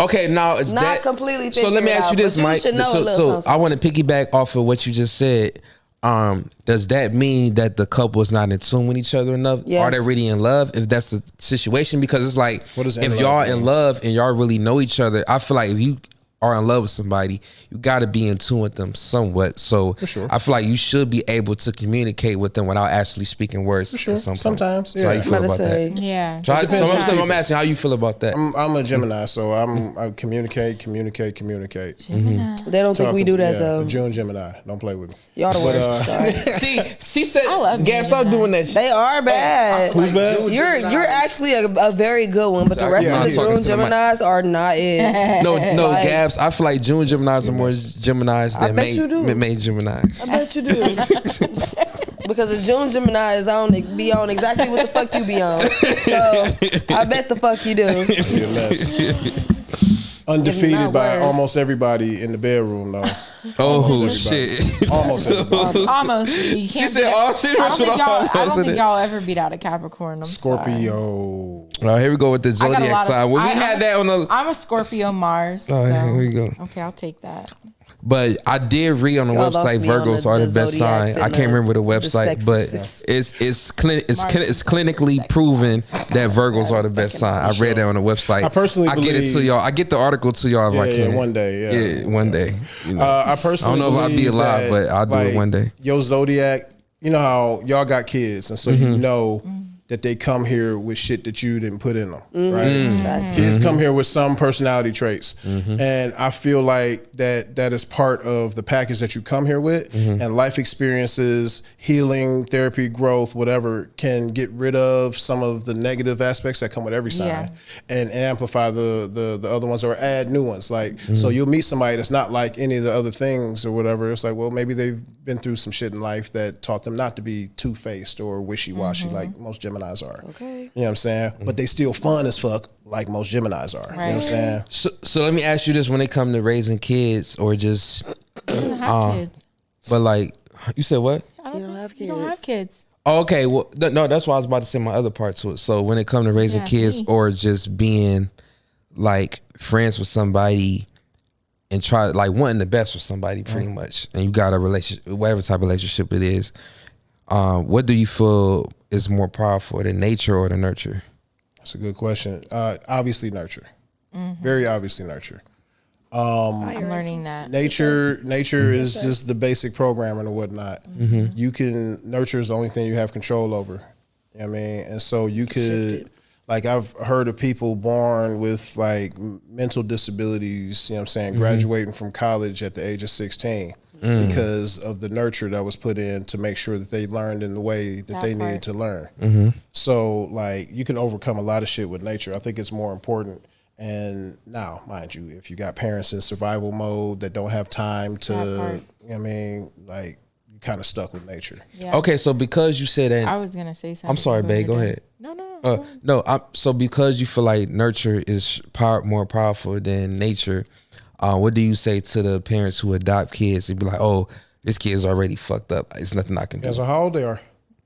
S3: Okay, now is
S4: Not
S3: that
S4: completely
S3: So let me
S4: figure it
S3: ask you
S4: out,
S3: this,
S4: but you
S3: Mike.
S4: should know a
S3: So,
S4: little
S3: so
S4: something.
S3: I want to piggyback off of what you just said. Does that mean that the couple is not in tune with each other enough?
S4: Yes.
S3: Are they really in love? If that's the situation, because it's like
S5: What does in
S3: if
S5: love
S3: y'all
S5: mean?
S3: in love and y'all really know each other, I feel like if you are in love with somebody, you got to be in tune with them somewhat. So
S5: For sure.
S3: I feel like you should be able to communicate with them without actually speaking words.
S5: For sure.
S3: At some point.
S5: Sometimes,
S3: So how
S5: yeah.
S3: you feel
S4: I'm about
S3: about
S4: to say.
S3: that?
S2: Yeah.
S3: So
S5: depends on
S3: I'm asking how you feel about that.
S5: I'm a Gemini, so I communicate.
S4: They don't think we do that though.
S5: June Gemini, don't play with me.
S4: Y'all the worst. Sorry.
S3: See, she said,
S2: love
S3: Gab, stop
S2: Gemini.
S3: doing that shit.
S4: They are bad.
S5: Who's bad?
S4: You're actually a very good one, but the rest
S3: Yeah,
S4: of
S3: I'm
S4: the
S3: talking
S4: June
S3: to the mic.
S4: Geminis are not it.
S3: No,
S4: Like-
S3: Gabs. I feel like June Geminis are more Geminis
S4: I
S3: than
S4: bet you do.
S3: May Geminis.
S4: I bet you do. Because the June Gemini is be on exactly what the fuck you be on. So I bet the fuck you do.
S5: You're a mess. Undefeated
S4: Not
S5: by
S4: worse.
S5: almost everybody in the bedroom, though.
S3: Oh
S5: Almost
S3: shit!
S5: Almost everybody.
S2: Almost. You can't
S3: She said,
S2: beat-
S3: "Oh shit!"
S2: I don't think
S3: Almost.
S2: y'all ever beat out a Capricorn. I'm sorry.
S5: Scorpio.
S3: Oh, here we go with the
S2: I got a
S3: zodiac
S2: lot of-
S3: sign. Well, we
S2: I'm
S3: had
S2: a-
S3: that on the.
S2: I'm a Scorpio Mars.
S3: Oh,
S2: so.
S3: here we go.
S2: Okay, I'll take that.
S3: But I did read on the
S4: Y'all lost
S3: website
S4: me on
S3: Virgos are the best
S4: zodiacs
S3: sign. I
S4: and
S3: can't remember the
S4: the
S3: website, but
S4: sexes.
S3: it's clinically proven that Virgos are the best sign. I read that on the website.
S5: I personally
S3: get it to
S5: believe-
S3: y'all. I get the article to y'all if I
S5: Yeah,
S3: can.
S5: one day, yeah.
S3: one day. You know.
S5: I personally
S3: I don't know if I'll be
S5: believe
S3: alive,
S5: that,
S3: but I'll do it one day.
S5: Your zodiac, you know how y'all got kids, and so you know that they come here with shit that you didn't put in them, right? Kids come here with some personality traits, and I feel like that is part of the package that you come here with, and life experiences, healing, therapy, growth, whatever, can get rid of some of the negative aspects that come with every sign,
S2: Yeah.
S5: and amplify the other ones or add new ones. Like, so you'll meet somebody that's not like any of the other things or whatever. It's like, well, maybe they've been through some shit in life that taught them not to be two-faced or wishy-washy like most Geminis are.
S4: Okay.
S5: You know what I'm saying? But they still fun as fuck like most Geminis are. You know what I'm saying?
S3: So let me ask you this: when it comes to raising kids, or just,
S2: You don't have kids.
S3: but like you said, what?
S4: You don't have
S2: You don't have
S4: kids.
S2: kids.
S3: Oh, okay, well, no, that's why I was about to say my other part to it. So when it comes to raising
S2: Yeah,
S3: kids,
S2: me.
S3: or just being like friends with somebody and try like wanting the best for somebody, pretty much, and you got a relationship, whatever type of relationship it is, what do you feel is more powerful, the nature or the nurture?
S5: That's a good question. Obviously nurture. Very obviously nurture.
S2: I'm learning that.
S5: Nature is just the basic programming and whatnot. You can nurture is the only thing you have control over. You know what I mean? And so you could like I've heard of people born with like mental disabilities, you know what I'm saying, graduating from college at the age of 16 because of the nurture that was put in to make sure that they learned in the way that they needed to learn. So like you can overcome a lot of shit with nature. I think it's more important. And now, mind you, if you got parents in survival mode that don't have time to, you know what I mean, like you kind of stuck with nature.
S2: Yeah.
S3: Okay, so because you said that,
S2: I was gonna say something.
S3: I'm sorry, babe. Go ahead.
S2: No.
S3: So because you feel like nurture is more powerful than nature, what do you say to the parents who adopt kids and be like, "Oh, this kid's already fucked up. It's nothing I can do."
S5: Depends on how old they are.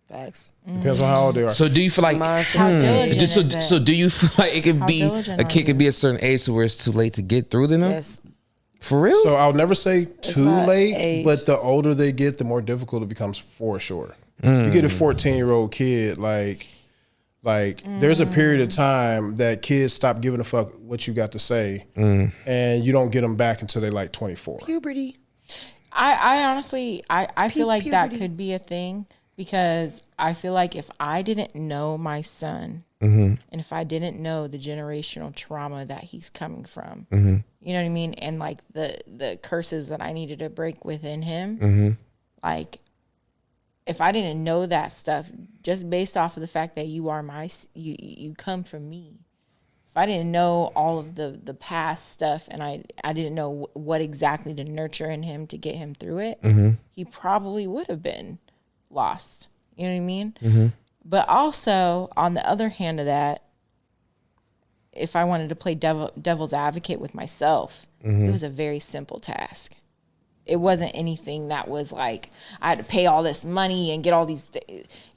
S4: Facts.
S5: Depends on how old they are.
S3: So do you feel like?
S2: How diligent
S3: So,
S2: is it?
S3: so do you feel like it could
S2: How
S3: be
S2: diligent
S3: a
S2: are
S3: kid
S2: you?
S3: could be a certain age to where it's too late to get through to them?
S4: Yes.
S3: For real?
S5: So I'll never say too
S4: not
S5: late,
S4: age.
S5: but the older they get, the more difficult it becomes for sure. You get a 14-year-old kid, like there's a period of time that kids stop giving a fuck what you got to say, and you don't get them back until they're like 24.
S4: Puberty.
S2: I honestly I feel like that
S4: Puberty.
S2: could be a thing because I feel like if I didn't know my son
S3: Mm-hmm.
S2: and if I didn't know the generational trauma that he's coming from,
S3: Mm-hmm.
S2: you know what I mean, and like the curses that I needed to break within him,
S3: Mm-hmm.
S2: like if I didn't know that stuff just based off of the fact that you are you come from me if I didn't know all of the past stuff and I didn't know what exactly to nurture in him to get him through it, he probably would have been lost. You know what I mean? But also, on the other hand of that, if I wanted to play devil's advocate with myself, it was a very simple task. It wasn't anything that was like, I had to pay all this money and get all these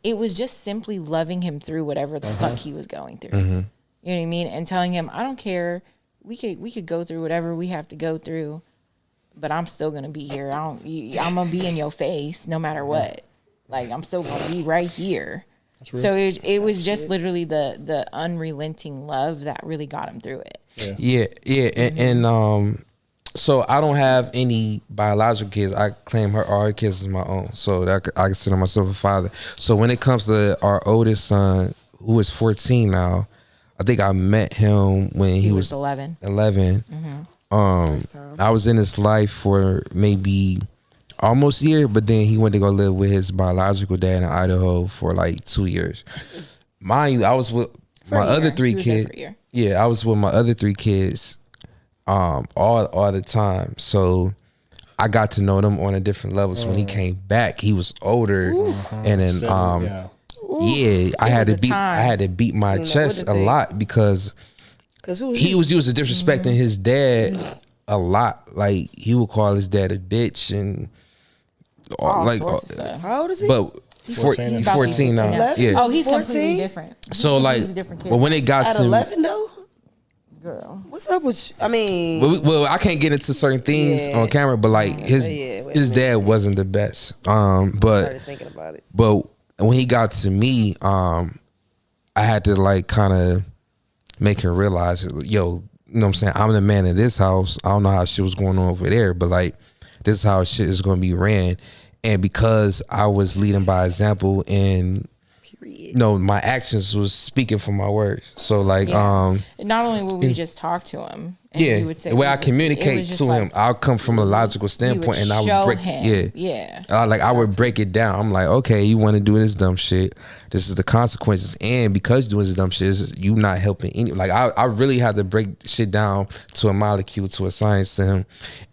S2: It was just simply loving him through whatever the fuck he was going through. You know what I mean? And telling him, I don't care. We could go through whatever we have to go through, but I'm still going to be here. I'm going to be in your face no matter what. Like, I'm still going to be right here. So it was just literally the unrelenting love that really got him through it.
S3: Yeah. And so I don't have any biological kids. I claim all her kids as my own. So that I consider myself a father. So when it comes to our oldest son, who is 14 now, I think I met him when he was 11. I was in his life for maybe almost a year, but then he went to go live with his biological dad in Idaho for like 2 years. Mind you, I was with my other 3 kids. Yeah, I was with my other 3 kids all the time. So I got to know them on a different level. So when he came back, he was older, and then I had to beat my chest a lot because he was disrespecting his dad a lot. Like, he would call his dad a bitch and
S4: how old is he?
S3: But he's 14 now.
S4: 11?
S3: Yeah.
S2: Oh, he's completely different.
S3: So like, but when it got
S4: at
S3: to
S4: 11 though,
S2: girl,
S4: what's up with you? I mean,
S3: well, I can't get into certain things on camera, but like his dad wasn't the best.
S4: I started thinking about it.
S3: But when he got to me, I had to like kind of make him realize, yo, you know what I'm saying? I'm the man in this house. I don't know how shit was going on over there, but like, this is how shit is going to be ran. And because I was leading by example and my actions was speaking for my words. So like,
S2: not only would we just talk to him, and we would say
S3: the way I communicate to him, I'll come from a logical standpoint, and I would break
S2: him.
S3: I would break it down. I'm like, okay, you want to do this dumb shit. This is the consequences, and because you're doing this dumb shit, you not helping any. Like, I really had to break shit down to a molecule, to a science to him,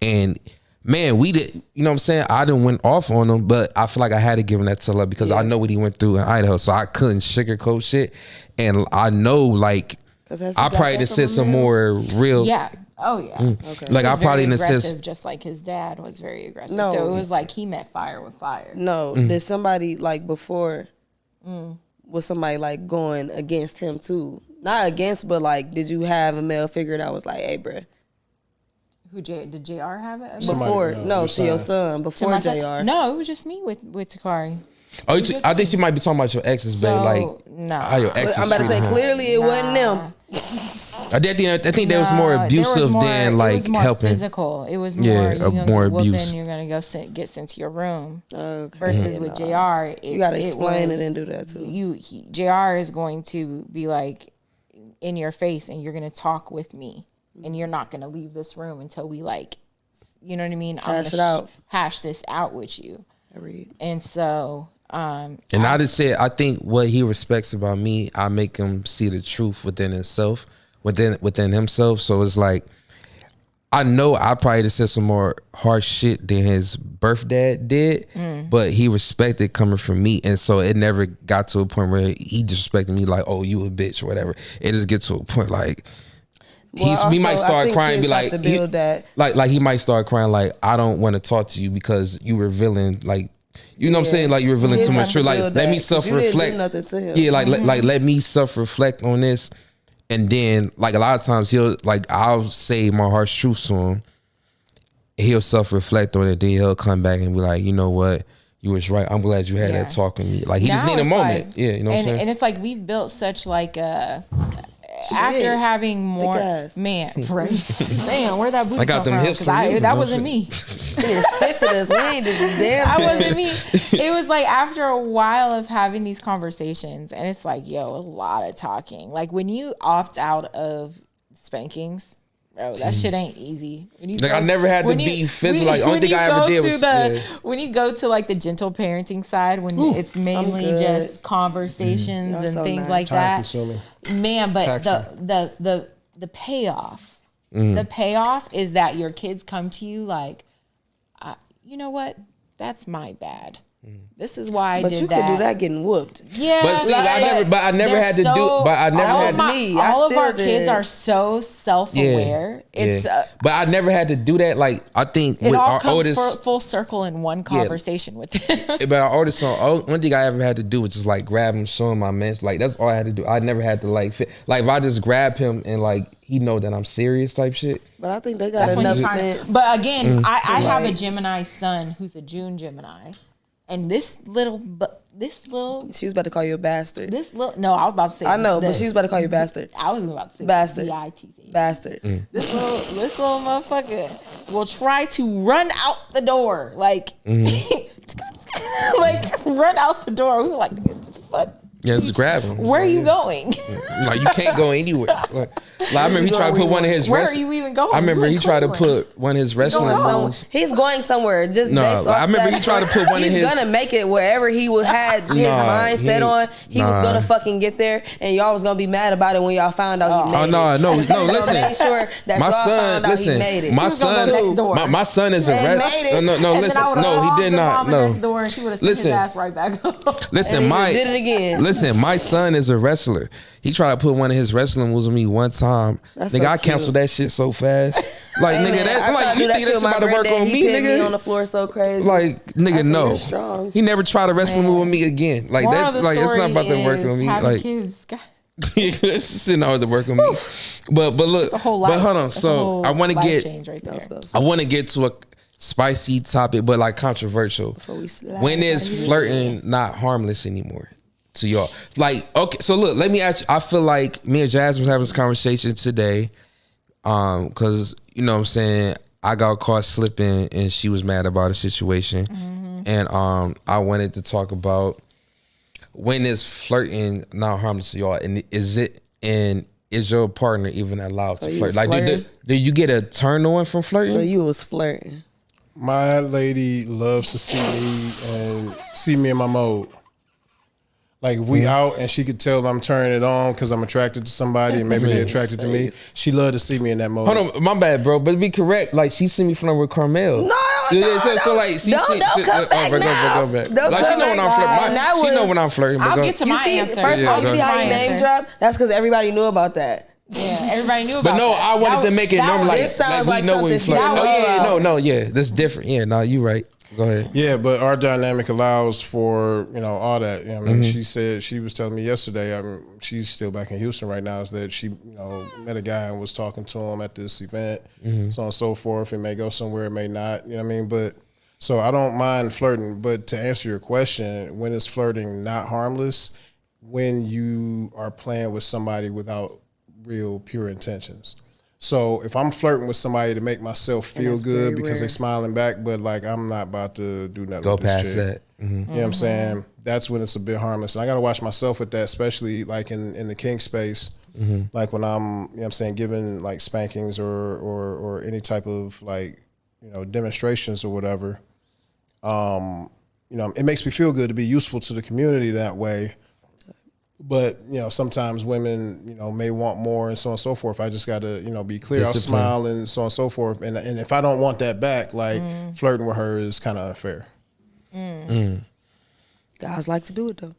S3: and. Man, we did, you know what I'm saying? I didn't went off on him, but I feel like I had to give him that to love because I know what he went through in Idaho, so I couldn't sugarcoat shit. And I know, like, I probably just said some more real.
S2: Yeah. Oh, yeah.
S3: Okay. Like, I probably didn't say.
S2: Just like his dad was very aggressive. No. So it was like he met fire with fire.
S4: No. Did somebody, like, before, was somebody, like, going against him, too? Not against, but, like, did you have a male figure that was like, hey, bruh?
S2: Did JR have it?
S4: Before, to your son, before JR.
S2: No, it was just me with Takari.
S3: Oh, I think she might be talking about your exes, babe. Like, how your exes.
S4: I'm about to say, clearly it wasn't them.
S3: I think they was more abusive than like
S2: it was more
S3: helping.
S2: Physical. It was more,
S3: more abuse.
S2: You're gonna go get sent to your room. Okay. Versus with JR,
S4: you gotta explain it and do that too.
S2: JR is going to be like in your face, and you're gonna talk with me. And you're not going to leave this room until we, like, you know what I mean? Hash this out with you. And so,
S3: and I just said, I think what he respects about me, I make him see the truth within himself, within himself. So it's like, I know I probably just said some more harsh shit than his birth dad did, but he respected coming from me. And so it never got to a point where he disrespected me like, oh, you a bitch or whatever. It just get to a point like, he might start crying and be like, he might start crying like, I don't want to talk to you because you revealing like, you know what I'm saying? Like, you're revealing too much truth. Like, let me self-reflect. Yeah, like let me self-reflect on this. And then like a lot of times I'll say my harsh truths to him. He'll self-reflect on it. Then he'll come back and be like, you know what? You was right. I'm glad you had that talk with me. Like, he just need a moment. Like, you know what I'm saying? And
S2: it's like we've built such like a... After having more, man, right? Damn, where that booty come from? Hips that wasn't me.
S4: It shifted us. We ain't did this damn.
S2: That wasn't me. It was like after a while of having these conversations, and it's like, yo, a lot of talking. Like when you opt out of spankings, Bro, that shit ain't easy.
S3: Like, I never had to be physical. Like, only thing I ever did was
S2: when you go to like the gentle parenting side, when it's mainly just conversations and things like
S5: Time
S2: that.
S5: consuming.
S2: Man, but the payoff, the payoff is that your kids come to you like, you know what? That's my bad. This is why I did that.
S4: But you could do that getting whooped.
S2: Yeah,
S3: But see, I never had to do. But I never had to.
S2: All of our kids are so self-aware. It's
S3: but I never had to do that. Like, I think
S2: it
S3: with
S2: all
S3: our
S2: comes
S3: oldest,
S2: full circle in one conversation with them.
S3: but our oldest son, one thing I ever had to do was just like grab him, show him my mess. Like, that's all I had to do. I never had to like fit. Like, if I just grab him and like he know that I'm serious type shit.
S4: But I think they got enough sense.
S2: But again, I have a Gemini son who's a June Gemini. And this little,
S4: she was about to call you a bastard.
S2: No, I was about to say.
S4: I know, but she was about to call you a bastard.
S2: I was about to say
S4: bastard.
S2: B-I-T-C.
S4: Bastard.
S2: This little motherfucker will try to run out the door, like, like run out the door. We were like, what?
S3: Yeah, just grab him.
S2: Where are you going?
S3: Like, you can't go anywhere. Like I remember he tried to put one of his.
S2: Where are you even going?
S3: I remember he tried to put one of his wrestling moves.
S4: He's going somewhere. Just
S3: No,
S4: based off
S3: I remember
S4: that
S3: he tried to put one of his.
S4: He's gonna make it wherever he had his mind set on. He was gonna fucking get there, and y'all was gonna be mad about it when y'all found out he made it.
S3: No,
S4: Listen, make sure that
S3: my
S4: y'all
S3: son,
S4: found out he made it.
S3: My son, my son is a wrestler. No, listen, no, he did not. No,
S2: next door and she would have sent his ass right back up.
S3: Listen,
S4: did it again.
S3: Listen, my son is a wrestler. He tried to put one of his wrestling moves on me one time.
S4: That's
S3: nigga,
S4: so
S3: I canceled that shit so fast. Like,
S4: Hey,
S3: nigga,
S4: man,
S3: that's
S4: I tried
S3: like,
S4: to do
S3: you
S4: that
S3: think
S4: shit
S3: that's
S4: with my
S3: about to work
S4: granddad.
S3: on
S4: He
S3: me,
S4: pinned me on
S3: nigga?
S4: the floor so crazy.
S3: Like, nigga,
S4: said,
S3: no.
S4: "You're strong."
S3: He never tried a wrestling move with me again. Like, that, like, it's not about to work on me. Like,
S2: kids,
S3: it's not to work on me. But look, but hold on. So I want to get, I want to get to a spicy topic, but like controversial. When is flirting not harmless anymore to y'all? Like, okay, so look, let me ask you. I feel like me and Jazz was having this conversation today, because you know what I'm saying, I got caught slipping and she was mad about a situation, and I wanted to talk about when is flirting not harmless to y'all, and is your partner even allowed to flirt? Like, do you get a turn on from flirting?
S4: So you was flirting.
S5: My lady loves to see me in my mode. Like, if we out and she could tell I'm turning it on because I'm attracted to somebody and maybe they're attracted to me, she love to see me in that mode.
S3: Hold on, my bad, bro. But to be correct, like, she see me from with Carmel.
S4: Don't come back now.
S3: Go back. Like, she know when I'm flirting. She know when I'm flirting.
S2: I'll get to my answer.
S4: First of all, you see how you name drop? That's because everybody knew about that.
S2: Yeah, everybody knew about
S3: But no,
S2: that.
S3: I wanted to make it normal. Like,
S4: this sounds
S3: we
S4: like
S3: know when we
S4: something
S3: flirt.
S4: she didn't know about.
S3: That's different. Yeah, no, you right. Go ahead.
S5: Yeah, but our dynamic allows for, all that. You know what I mean? She said, she was telling me yesterday, she's still back in Houston right now, is that she, met a guy and was talking to him at this event, so on and so forth. It may go somewhere, it may not, you know what I mean? But, so I don't mind flirting, but to answer your question, when is flirting not harmless? When you are playing with somebody without real pure intentions. So if I'm flirting with somebody to make myself feel good because they're smiling back, but like, I'm not about to do nothing
S3: Go
S5: with this
S3: past
S5: chick.
S3: that.
S5: You know what I'm saying? That's when it's a bit harmless. And I got to watch myself with that, especially like in the kink space. Like when I'm, giving like spankings or any type of like, demonstrations or whatever. It makes me feel good to be useful to the community that way. But, sometimes women, may want more and so on and so forth. I just got to, be clear. I'll smile and so on and so forth. And if I don't want that back, like flirting with her is kind of unfair.
S4: Guys like to do it though.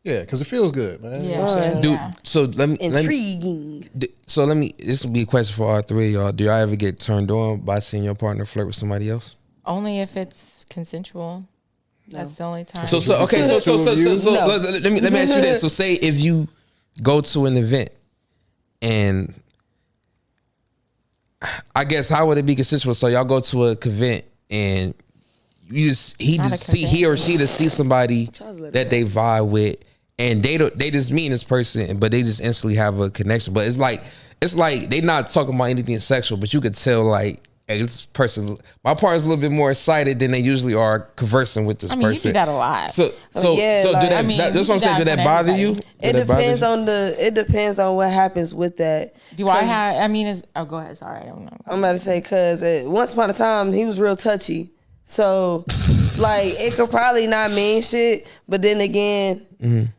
S5: Yeah, because it feels good, man.
S4: Yeah.
S5: You know what I'm saying?
S3: Dude, so
S4: Intriguing.
S3: This will be a question for all three of y'all. Do y'all ever get turned on by seeing your partner flirt with somebody else?
S2: Only if it's consensual. That's the only time.
S3: So let me ask you this. So say if you go to an event and I guess how would it be consensual? So y'all go to a event and he or she see somebody that they vibe with and they just meet this person, but they just instantly have a connection. But it's like they not talking about anything sexual, but you could tell like hey, this person, my partner's a little bit more excited than they usually are conversing with this
S2: I mean,
S3: person.
S2: you do that a lot.
S3: So
S4: Yeah,
S3: do
S4: like,
S3: that,
S2: I mean,
S3: that's what I'm
S2: you
S3: saying.
S2: do
S3: Do
S2: that
S3: that
S2: for
S3: bother you?
S2: everybody.
S4: It depends on what happens with that.
S2: Do I have? I mean, go ahead. Sorry, I don't know.
S4: I'm about to say because once upon a time he was real touchy, so like it could probably not mean shit. But then again,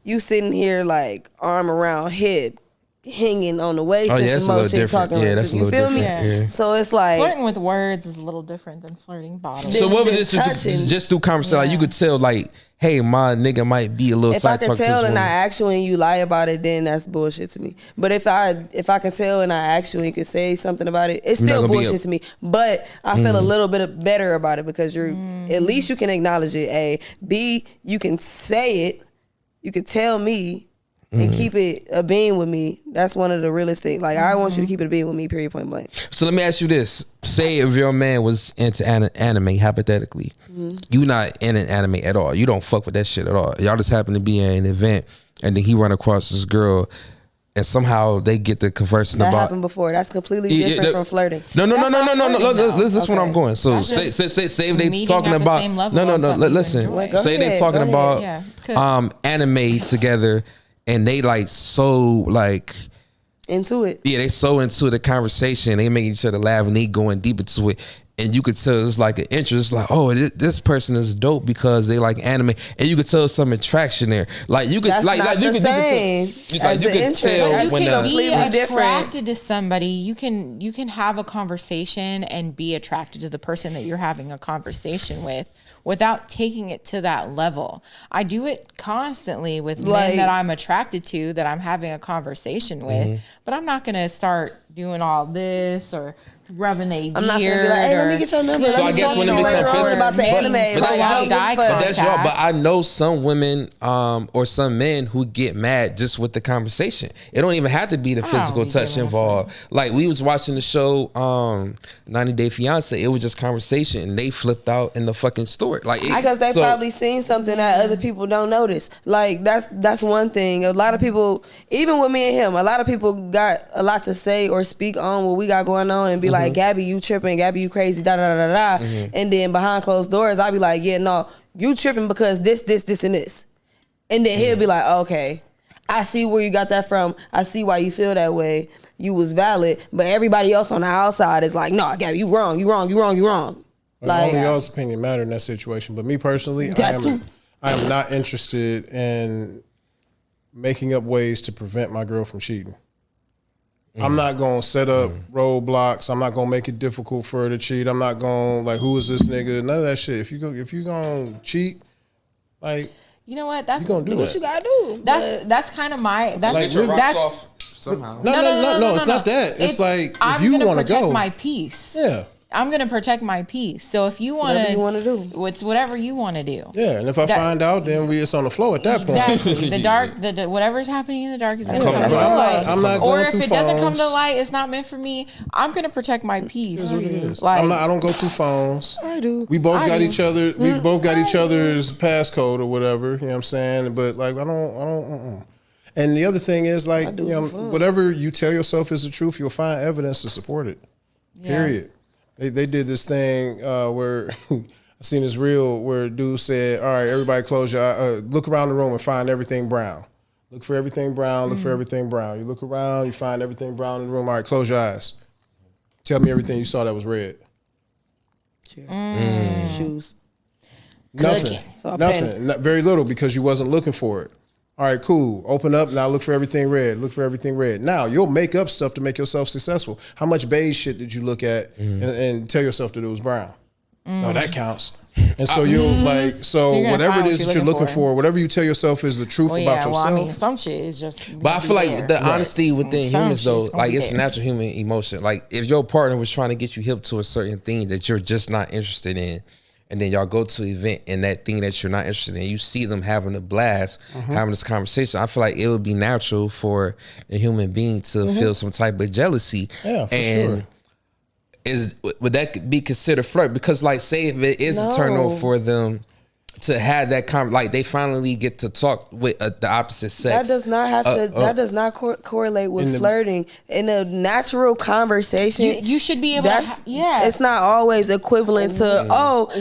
S4: you sitting here like arm around hip, hanging on the waist and
S3: that's
S4: some
S3: a
S4: more
S3: little
S4: shit
S3: different.
S4: talking.
S3: Yeah,
S4: like,
S3: that's a
S4: you
S3: little
S4: feel me?
S3: different. Yeah.
S4: So it's like
S2: Flirting with words is a little different than flirting bottles.
S3: So what was
S4: Then
S3: this?
S4: touching.
S3: Just through conversation, like you could tell, like, hey, my nigga might be a little
S4: if I
S3: side
S4: can
S3: talk to
S4: tell
S3: this
S4: and I
S3: woman.
S4: ask you and you lie about it, then that's bullshit to me. But if I can tell and I ask you and you can say something about it, it's
S3: You're not
S4: still
S3: gonna be
S4: bullshit to me. But I feel a little bit better about it because you're at least you can acknowledge it. A, B, you can say it. You can tell me and keep it a being with me. That's one of the realest things. Like I want you to keep it a being with me. Period. Point blank.
S3: So let me ask you this: say if your man was into anime, hypothetically, you not in an anime at all. You don't fuck with that shit at all. Y'all just happen to be at an event, and then he run across this girl, and somehow they get to conversing
S4: That
S3: about.
S4: happened before. That's completely different from flirting.
S3: No.
S2: That's not flirting, though.
S3: This is what I'm
S4: Okay.
S3: going. So
S2: That's
S3: say
S2: just
S3: if they
S2: meeting
S3: talking
S2: at the
S3: about
S2: same level
S3: no.
S2: on something you
S3: Listen,
S2: enjoy.
S4: Go
S3: say they
S4: ahead,
S3: talking
S4: go
S3: about
S2: ahead. Yeah,
S3: anime together, and they like so like.
S4: Into it.
S3: Yeah, they so into the conversation. They make each other laugh and they going deep into it. And you could tell it's like an interest. Like, oh, this person is dope because they like anime. And you could tell some attraction there. Like you could
S4: That's
S3: like,
S4: not
S3: like you
S4: the
S3: could
S4: same
S3: you
S4: as
S3: could
S4: the interest.
S3: tell
S4: That's
S2: You
S3: when
S2: can be
S4: completely different.
S2: attracted to somebody. You can have a conversation and be attracted to the person that you're having a conversation with without taking it to that level. I do it constantly with
S4: Like-
S2: men that I'm attracted to, that I'm having a conversation with, but I'm not going to start doing all this or rubbing their beard.
S4: I'm not gonna be like, hey, let me get your number.
S3: So I
S4: Let me
S3: guess
S4: talk
S3: when
S4: to
S3: it
S4: you
S3: becomes
S4: later on
S3: physical-
S4: about the
S3: but-
S4: anime.
S3: but
S4: Like, I don't give a fuck.
S3: But that's y'all. But I know some women or some men who get mad just with the conversation. It don't even have to be the
S2: don't
S3: physical
S2: be
S3: touch
S2: giving a
S3: involved. Like we was watching the show 90 Day Fiance. It was just conversation and they flipped out in the fucking story. Like
S4: Because they probably seen something that other people don't notice. Like that's one thing. A lot of people, even with me and him, a lot of people got a lot to say or speak on what we got going on and be like, Gabby, you tripping, Gabby, you crazy, da da da da da. And then behind closed doors, I'll be like, yeah, no, you tripping because this, and this. And then he'll be like, okay, I see where you got that from. I see why you feel that way. You was valid, but everybody else on the outside is like, no, Gabby, you wrong.
S5: Like, only y'all's opinion matter in that situation. But me personally, I am not interested in making up ways to prevent my girl from cheating. I'm not gonna set up roadblocks. I'm not gonna make it difficult for her to cheat. I'm not gonna like, who is this nigga? None of that shit. If you gonna cheat, like,
S2: You know what? That's
S5: you gonna do
S4: What
S5: that.
S4: you gotta do?
S2: that's kind of my
S5: Like,
S2: that's
S3: somehow.
S5: No, it's not that. It's like, if you want to
S2: protect
S5: go,
S2: my peace.
S5: yeah.
S2: I'm gonna protect my peace. So if you want
S4: whatever you wanna do.
S2: it's whatever you want to do.
S5: Yeah, and if I find out, then it's on the floor at that point.
S2: Exactly. The dark, the whatever's happening in the dark is gonna
S5: Yeah,
S2: come
S5: but
S2: to light.
S5: I'm not
S2: Or
S5: going
S2: if
S5: through
S2: it doesn't come to
S5: phones.
S2: light, it's not meant for me. I'm gonna protect my peace.
S5: I don't go through phones.
S4: I do.
S5: We both got
S2: do.
S5: each other. We both got each other's passcode or whatever. You know what I'm saying? But like, I don't. And the other thing is like, you know, whatever you tell yourself is the truth, you'll find evidence to support it.
S2: Yeah.
S5: Period. They did this thing where I seen this reel where a dude said, "All right, everybody, close your eye. Look around the room and find everything brown. Look for everything brown. Look for everything brown. You look around, you find everything brown in the room. All right, close your eyes. Tell me everything you saw that was red."
S4: Shoes.
S5: Nothing.
S4: So a
S5: Nothing. Very little because you wasn't looking for it. All right, cool. Open up. Now look for everything red. Look for everything red. Now you'll make up stuff to make yourself successful. How much beige shit did you look at and tell yourself that it was brown? No, that counts. And so you'll like, so
S2: you're gonna
S5: whatever
S2: find
S5: it
S2: what
S5: is
S2: you're
S5: that you're
S2: looking
S5: looking for, whatever you tell yourself is the truth
S2: Well,
S5: about
S2: yeah.
S5: yourself.
S2: Well, I mean, some shit is just.
S3: But I feel like the honesty within
S2: Some
S3: humans though,
S2: shit's gonna
S3: like
S2: be
S3: it's a
S2: there.
S3: natural human emotion. Like if your partner was trying to get you hip to a certain thing that you're just not interested in, and then y'all go to an event and that thing that you're not interested in, you see them having a blast, having this conversation. I feel like it would be natural for a human being to feel some type of jealousy.
S5: Yeah, for
S3: and
S5: sure.
S3: would that be considered flirt? Because like say if it is a turn
S4: No.
S3: on for them to have that like they finally get to talk with the opposite sex.
S4: That does not have to. That does not correlate with flirting. In a natural conversation,
S2: you should be able.
S4: It's not always equivalent to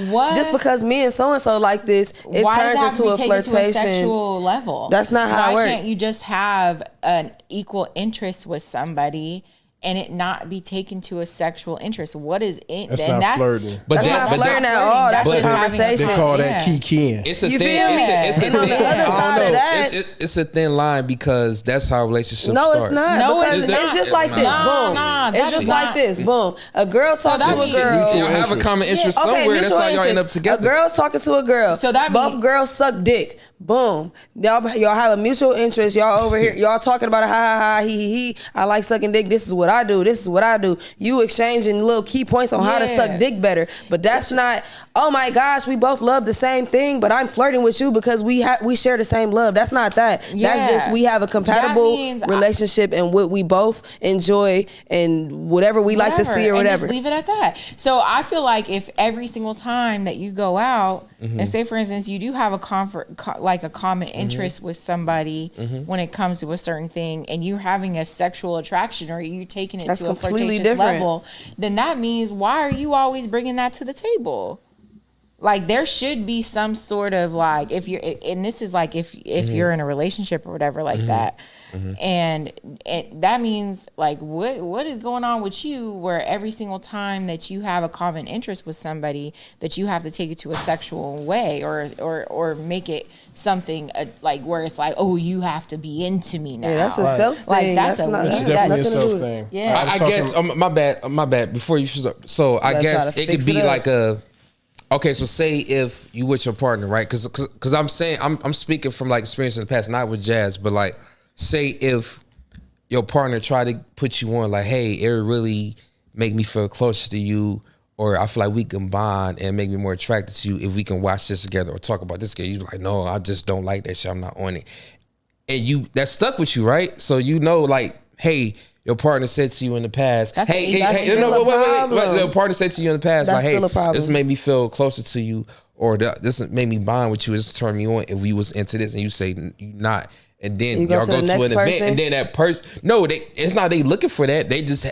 S2: what?
S4: Just because me and so like this, it turns into a flirtation.
S2: To a sexual level.
S4: That's not how it works.
S2: Why can't you just have an equal interest with somebody? And it not be taken to a sexual interest. What is it?
S5: That's not flirting.
S4: But that's not flirting at all. That's a conversation.
S5: They call that kikiing.
S3: It's a
S4: you
S3: thin.
S4: feel me?
S3: It's
S4: on the other side of that,
S3: it's a thin line because that's how relationships
S4: no,
S3: start.
S4: It's not.
S2: No,
S4: because it's just like this. Boom. It's just like this. Boom. A girl talking to a girl.
S3: You have a common interest somewhere. That's how y'all end up together.
S4: A girl's talking to a girl. So that both girls suck dick. Boom. Y'all have a mutual interest. Y'all over here. Y'all talking about it. Ha ha ha. He. I like sucking dick. This is what I do. This is what I do. You exchanging little key points on how to suck dick better. But that's not. Oh my gosh, we both love the same thing. But I'm flirting with you because we share the same love. That's not that.
S2: Yeah.
S4: That's just we have a compatible relationship and what we both enjoy and whatever we like to see or whatever.
S2: Just leave it at that. So I feel like if every single time that you go out and say, for instance, you do have a common interest with somebody when it comes to a certain thing, and you're having a sexual attraction or you taking it to a flirtatious level, then that means why are you always bringing that to the table? Like there should be some sort of like if you're, and this is like if you're in a relationship or whatever like that, and that means like what is going on with you where every single time that you have a common interest with somebody that you have to take it to a sexual way or make it something like where it's like, oh, you have to be into me now.
S4: Yeah, that's a self thing.
S2: That's
S5: definitely a self thing.
S2: Yeah,
S3: I guess my bad. Before you should, so I guess it could be like a. Okay, so say if you with your partner, right? Because I'm saying I'm speaking from like experience in the past, not with Jazz, but like say if your partner tried to put you on, like, hey, it really make me feel closer to you, or I feel like we can bond and make me more attracted to you if we can watch this together or talk about this together. You like, no, I just don't like that shit. I'm not on it, and that stuck with you, right? So you know, like, hey. Your partner said to you in the past, wait. Your partner said to you in the past,
S4: that's
S3: like, hey, this made me feel closer to you, or this made me bond with you. This turned me on. If we was into this, and you say you not, and then y'all go to an event, and then that person, it's not they looking for that. They just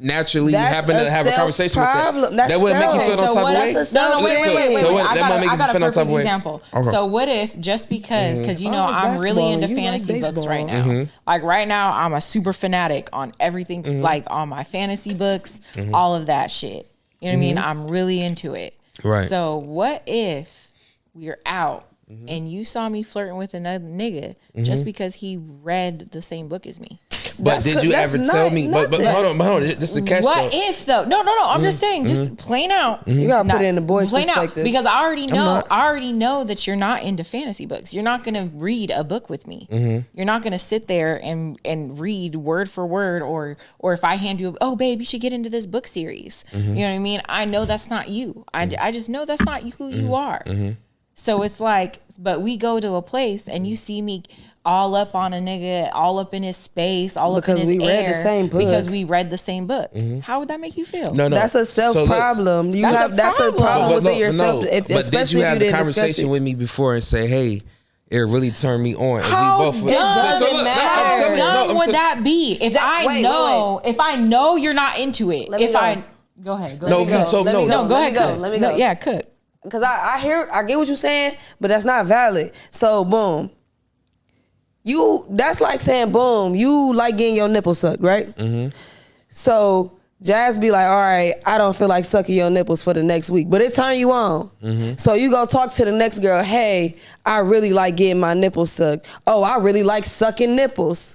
S3: naturally happen to have a conversation with them. That wouldn't make you feel no type of way.
S2: No, wait.
S3: So that might make you feel no type of way.
S2: Example. So what if just because you know I'm really into fantasy books right now. Like right now, I'm a super fanatic on everything, like on my fantasy books, all of that shit. You know what I mean? I'm really into it.
S3: Right.
S2: So what if we're out and you saw me flirting with another nigga just because he read the same book as me?
S3: But did you ever tell me? But hold on. This is a catch.
S2: What if though? No. I'm just saying, just plain out.
S4: You gotta put it in the boys' perspective
S2: because I already know that you're not into fantasy books. You're not gonna read a book with me. You're not gonna sit there and read word for word, or if I hand you, oh babe, you should get into this book series. You know what I mean? I know that's not you. I just know that's not who you are. So it's like, but we go to a place and you see me all up on a nigga, all up in his space, all up in his
S4: read the same book.
S2: Because we read the same book. How would that make you feel?
S3: No.
S4: That's a self problem. That's a problem within yourself.
S3: But did you have the conversation with me before and say, hey, it really turned me on?
S2: How dumb would that be? If I know you're not into it. Go ahead. Let me go. Yeah, cook.
S4: Because I get what you're saying, but that's not valid. So boom. That's like saying boom, you like getting your nipple sucked, right? So Jazz be like, all right, I don't feel like sucking your nipples for the next week, but it turn you on. So you go talk to the next girl, hey, I really like getting my nipples sucked. Oh, I really like sucking nipples.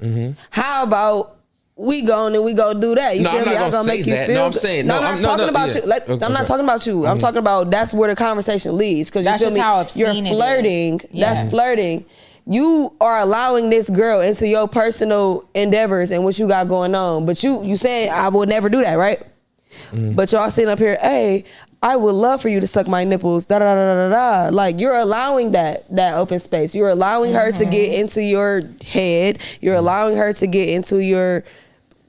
S4: How about we go and we go do that? You feel me? I'm gonna make you feel.
S3: No, I'm saying no.
S4: I'm not talking about you. I'm not talking about you. I'm talking about that's where the conversation leads. Because you feel me? You're flirting. That's flirting. You are allowing this girl into your personal endeavors and what you got going on. But you said I would never do that, right? But y'all sitting up here, hey, I would love for you to suck my nipples. Da da da da da. Like you're allowing that open space. You're allowing her to get into your head. You're allowing her to get into your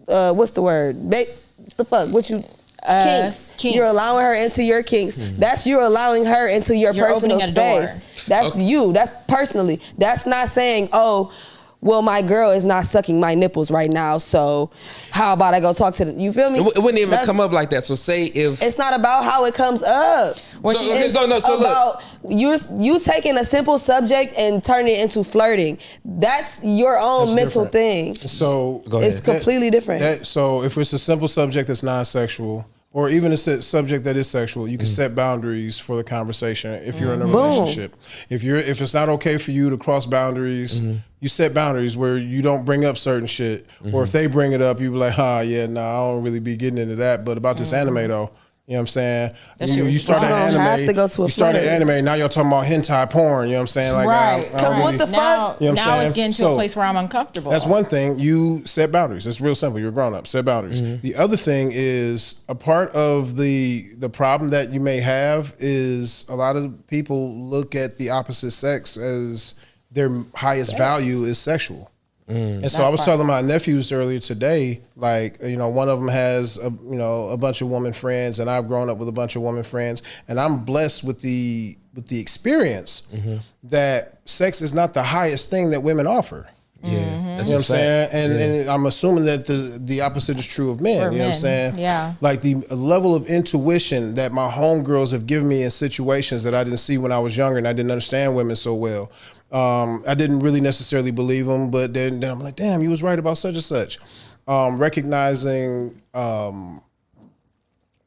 S4: what's the word? The fuck? What you? kinks. You're allowing her into your kinks. That's you allowing her into your personal space. That's you. That's personally. That's not saying, oh, well, my girl is not sucking my nipples right now, so how about I go talk to them? You feel me?
S3: It wouldn't even come up like that. So say if
S4: it's not about how it comes up. It's about you taking a simple subject and turning it into flirting. That's your own mental thing.
S5: So
S4: it's completely different.
S5: So if it's a simple subject that's non-sexual, or even a subject that is sexual, you can set boundaries for the conversation if you're in a relationship. If it's not okay for you to cross boundaries, you set boundaries where you don't bring up certain shit. Or if they bring it up, you be like, I don't really be getting into that. But about this anime though, you know what I'm saying? You start an anime.
S4: Have to go to a
S5: you start an anime. Now you're talking about hentai porn. You know what I'm saying? Like,
S2: right.
S4: Because what the fuck?
S2: You know now it's getting to a place where I'm uncomfortable.
S5: That's one thing. You set boundaries. It's real simple. You're a grown up. Set boundaries. The other thing is a part of the problem that you may have is a lot of people look at the opposite sex as their highest value is sexual. And so I was telling my nephews earlier today, like, one of them has a bunch of woman friends, and I've grown up with a bunch of woman friends, and I'm blessed with the experience that sex is not the highest thing that women offer.
S3: Yeah,
S5: you know what I'm saying? And I'm assuming that the opposite is true of men. You know what I'm saying?
S2: Yeah.
S5: Like the level of intuition that my homegirls have given me in situations that I didn't see when I was younger and I didn't understand women so well. I didn't really necessarily believe them, but then I'm like, damn, you was right about such and such. Recognizing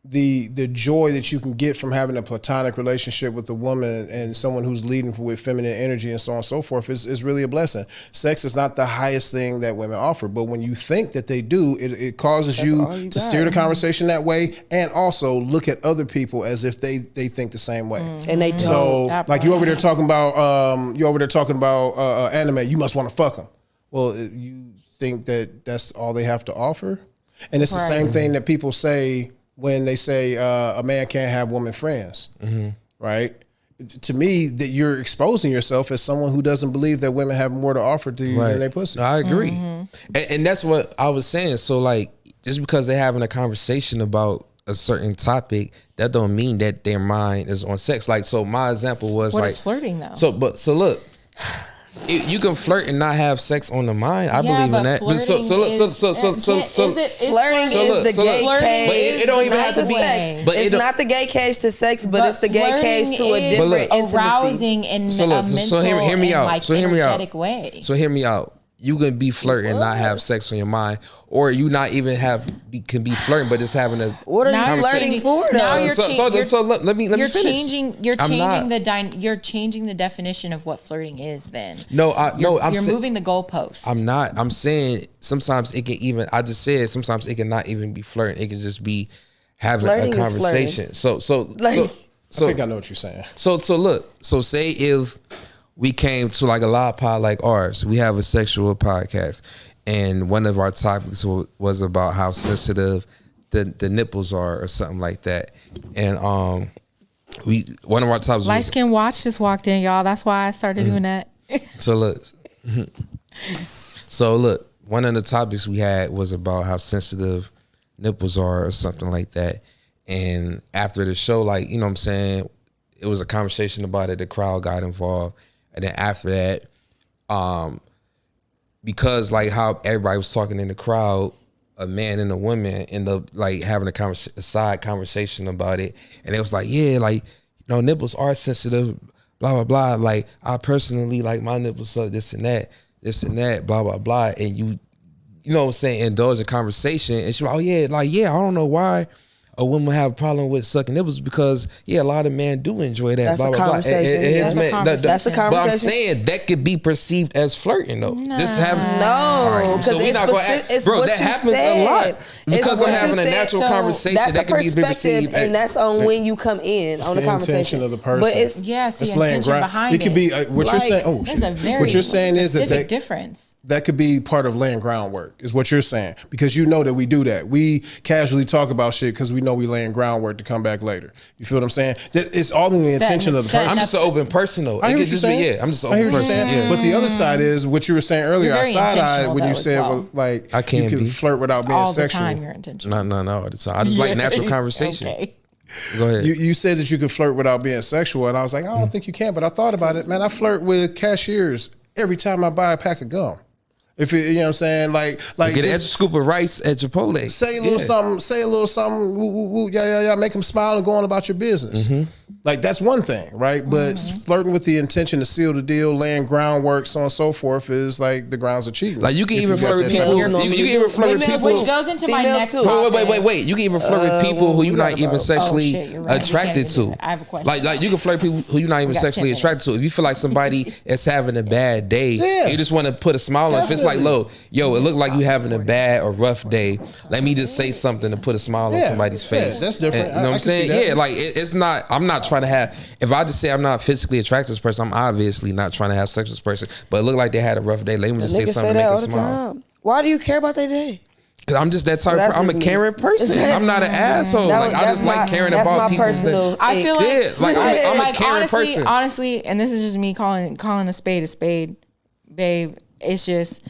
S5: the joy that you can get from having a platonic relationship with a woman and someone who's leading with feminine energy and so on and so forth is really a blessing. Sex is not the highest thing that women offer, but when you think that they do, it causes you to steer the conversation that way and also look at other people as if they think the same way.
S4: And they don't.
S5: So like you over there talking about anime, you must want to fuck them. Well, you think that that's all they have to offer? And it's the same thing that people say when they say a man can't have woman friends, right? To me, that you're exposing yourself as someone who doesn't believe that women have more to offer to you than they pussy.
S3: No, I agree. And that's what I was saying. So like, just because they're having a conversation about a certain topic, that don't mean that their mind is on sex. Like, so my example was
S2: what
S3: like,
S2: is flirting though?
S3: So look, you can flirt and not have sex on the mind. I believe in that.
S2: Flirting
S4: is the gay cage.
S3: But it don't even have to be
S4: sex. But it's not the gay cage to sex, but it's the gay cage to a different intimacy.
S2: Arousing in a mental
S3: hear me out.
S2: Like energetic way.
S3: So hear me out. You can be flirting and not have sex on your mind, or you not even can be flirting, but just having a
S4: what are you flirting for?
S2: Now
S4: you're
S3: let me finish.
S2: You're changing the definition of what flirting is. Then
S3: you're
S2: moving the goalposts.
S3: I'm not. I'm saying sometimes it can even. I just said sometimes it can not even be flirting. It can just be having
S4: flirting
S3: a conversation. So
S5: I think I know what you're saying.
S3: So look. So say if we came to like a live pod like ours. We have a sexual podcast, and one of our topics was about how sensitive the nipples are, or something like that. And one of our topics.
S2: Light Skin Watch just walked in, y'all. That's why I started doing that.
S3: So look, one of the topics we had was about how sensitive nipples are, or something like that. And after the show, like, you know what I'm saying, it was a conversation about it. The crowd got involved. And then after that, because like how everybody was talking in the crowd, a man and a woman end up like having a side conversation about it. And it was like, yeah, like, nipples are sensitive, blah, blah, blah. Like, I personally like my nipples suck this and that, blah, blah, blah. And you know what I'm saying, indulge in conversation. And she was like, I don't know why a woman have a problem with sucking nipples, because a lot of men do enjoy that.
S4: That's
S3: blah,
S4: a
S3: blah,
S4: conversation. That's a conversation.
S3: But I'm saying that could be perceived as flirting, though.
S4: No, because it's
S3: bro,
S4: what
S3: that
S4: you
S3: happens
S4: said.
S3: a lot because we're having a natural conversation.
S4: That's
S3: that can be perceived,
S4: and that's on when you come in on the conversation
S5: of the person.
S4: But it's
S2: the intention behind it.
S5: It could be what you're saying. Oh shit! What you're saying is that
S2: difference.
S5: that could be part of laying groundwork, is what you're saying, because you know that we do that. We casually talk about shit because we know we laying groundwork to come back later. You feel what I'm saying? That it's all in the intention of the person.
S3: I'm just an open person though.
S5: I hear what you're saying.
S3: Yeah, I'm just an open person. Yeah.
S5: But the other side is what you were saying earlier.
S2: You're very
S5: Side eye when you
S2: intentional,
S5: said
S2: though, as
S5: well, like
S3: I can't
S5: you can
S3: be.
S5: flirt without being
S2: all
S5: sexual.
S2: the time you're intentional.
S3: No, all the time. I just like natural conversation.
S2: Okay.
S3: Go ahead.
S5: You said that you could flirt without being sexual, and I was like, I don't think you can. But I thought about it, man. I flirt with cashiers every time I buy a pack of gum. If you know what I'm saying, like
S3: Get an extra scoop of rice at Chipotle.
S5: say a little something, woo, woo, woo, yeah, make them smile and go on about your business. Like that's one thing, right? But flirting with the intention to seal the deal, laying groundwork, so on and so forth, is like the grounds of cheating.
S3: Like you can
S5: If
S3: even
S5: you got
S3: flirt with
S5: that
S3: people.
S5: type of-
S3: You can even flirt with
S4: Females,
S3: people.
S2: Which goes into my
S4: Females
S2: next
S4: too.
S2: topic.
S3: Wait. You can even flirt with people who you're not even sexually
S2: shit, you're right.
S3: attracted
S2: We can't do
S3: to.
S2: that. I have a question.
S3: Like you can flirt with people who you're not even
S2: got
S3: sexually
S2: 10
S3: attracted to. If you feel like somebody is having a bad day,
S5: Yeah.
S3: you just want to put a smile on. If it's like,
S5: Definitely.
S3: yo, it look like you having a bad or rough day. Let me just say something to put a smile on
S5: Yeah.
S3: somebody's face.
S5: Yeah, that's different.
S3: And, you know
S5: I
S3: what I'm
S5: can see
S3: saying?
S5: that.
S3: Yeah, like it's not. I'm not trying to have. If I just say I'm not physically attracted to this person, I'm obviously not trying to have sex with this person. But it look like they had a rough day. Let me just say
S4: Niggas
S3: something
S4: say
S3: to
S4: that
S3: make
S4: all
S3: them
S4: the
S3: smile.
S4: time. Why do you care about their day?
S3: Cause I'm just that type.
S4: Well, that's
S3: I'm a
S4: just me.
S3: caring person. I'm not an asshole.
S4: That
S3: Like
S4: was-
S3: I just
S4: that's
S3: like
S4: my-
S3: caring
S4: that's
S3: about
S4: my
S3: people.
S4: personal-
S2: I feel like,
S3: Yeah, like, I'm a caring person.
S2: Honestly, and this is just me calling a spade, babe. It's just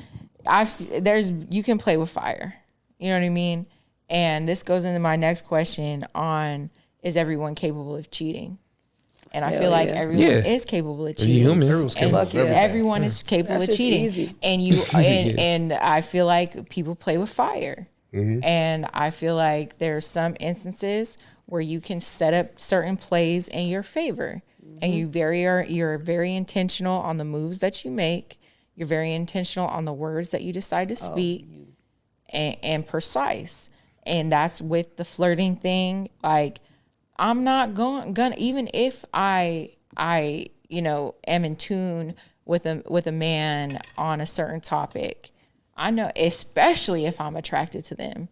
S2: you can play with fire. You know what I mean? And this goes into my next question on, is everyone capable of cheating? And I feel like
S4: yeah.
S2: everyone
S3: Yeah.
S2: is capable of
S3: You're
S2: cheating.
S3: human.
S5: Everyone's
S2: And
S5: capable of everything.
S2: everyone is capable
S4: That's
S2: of
S4: just
S2: cheating.
S4: easy.
S2: And and I feel like people play with fire. And I feel like there's some instances where you can set up certain plays in your favor. And you're very intentional on the moves that you make. You're very intentional on the words that you decide to speak, and precise. And that's with the flirting thing. Like, I'm not gonna even if I am in tune with a man on a certain topic. I know, especially if I'm attracted to them,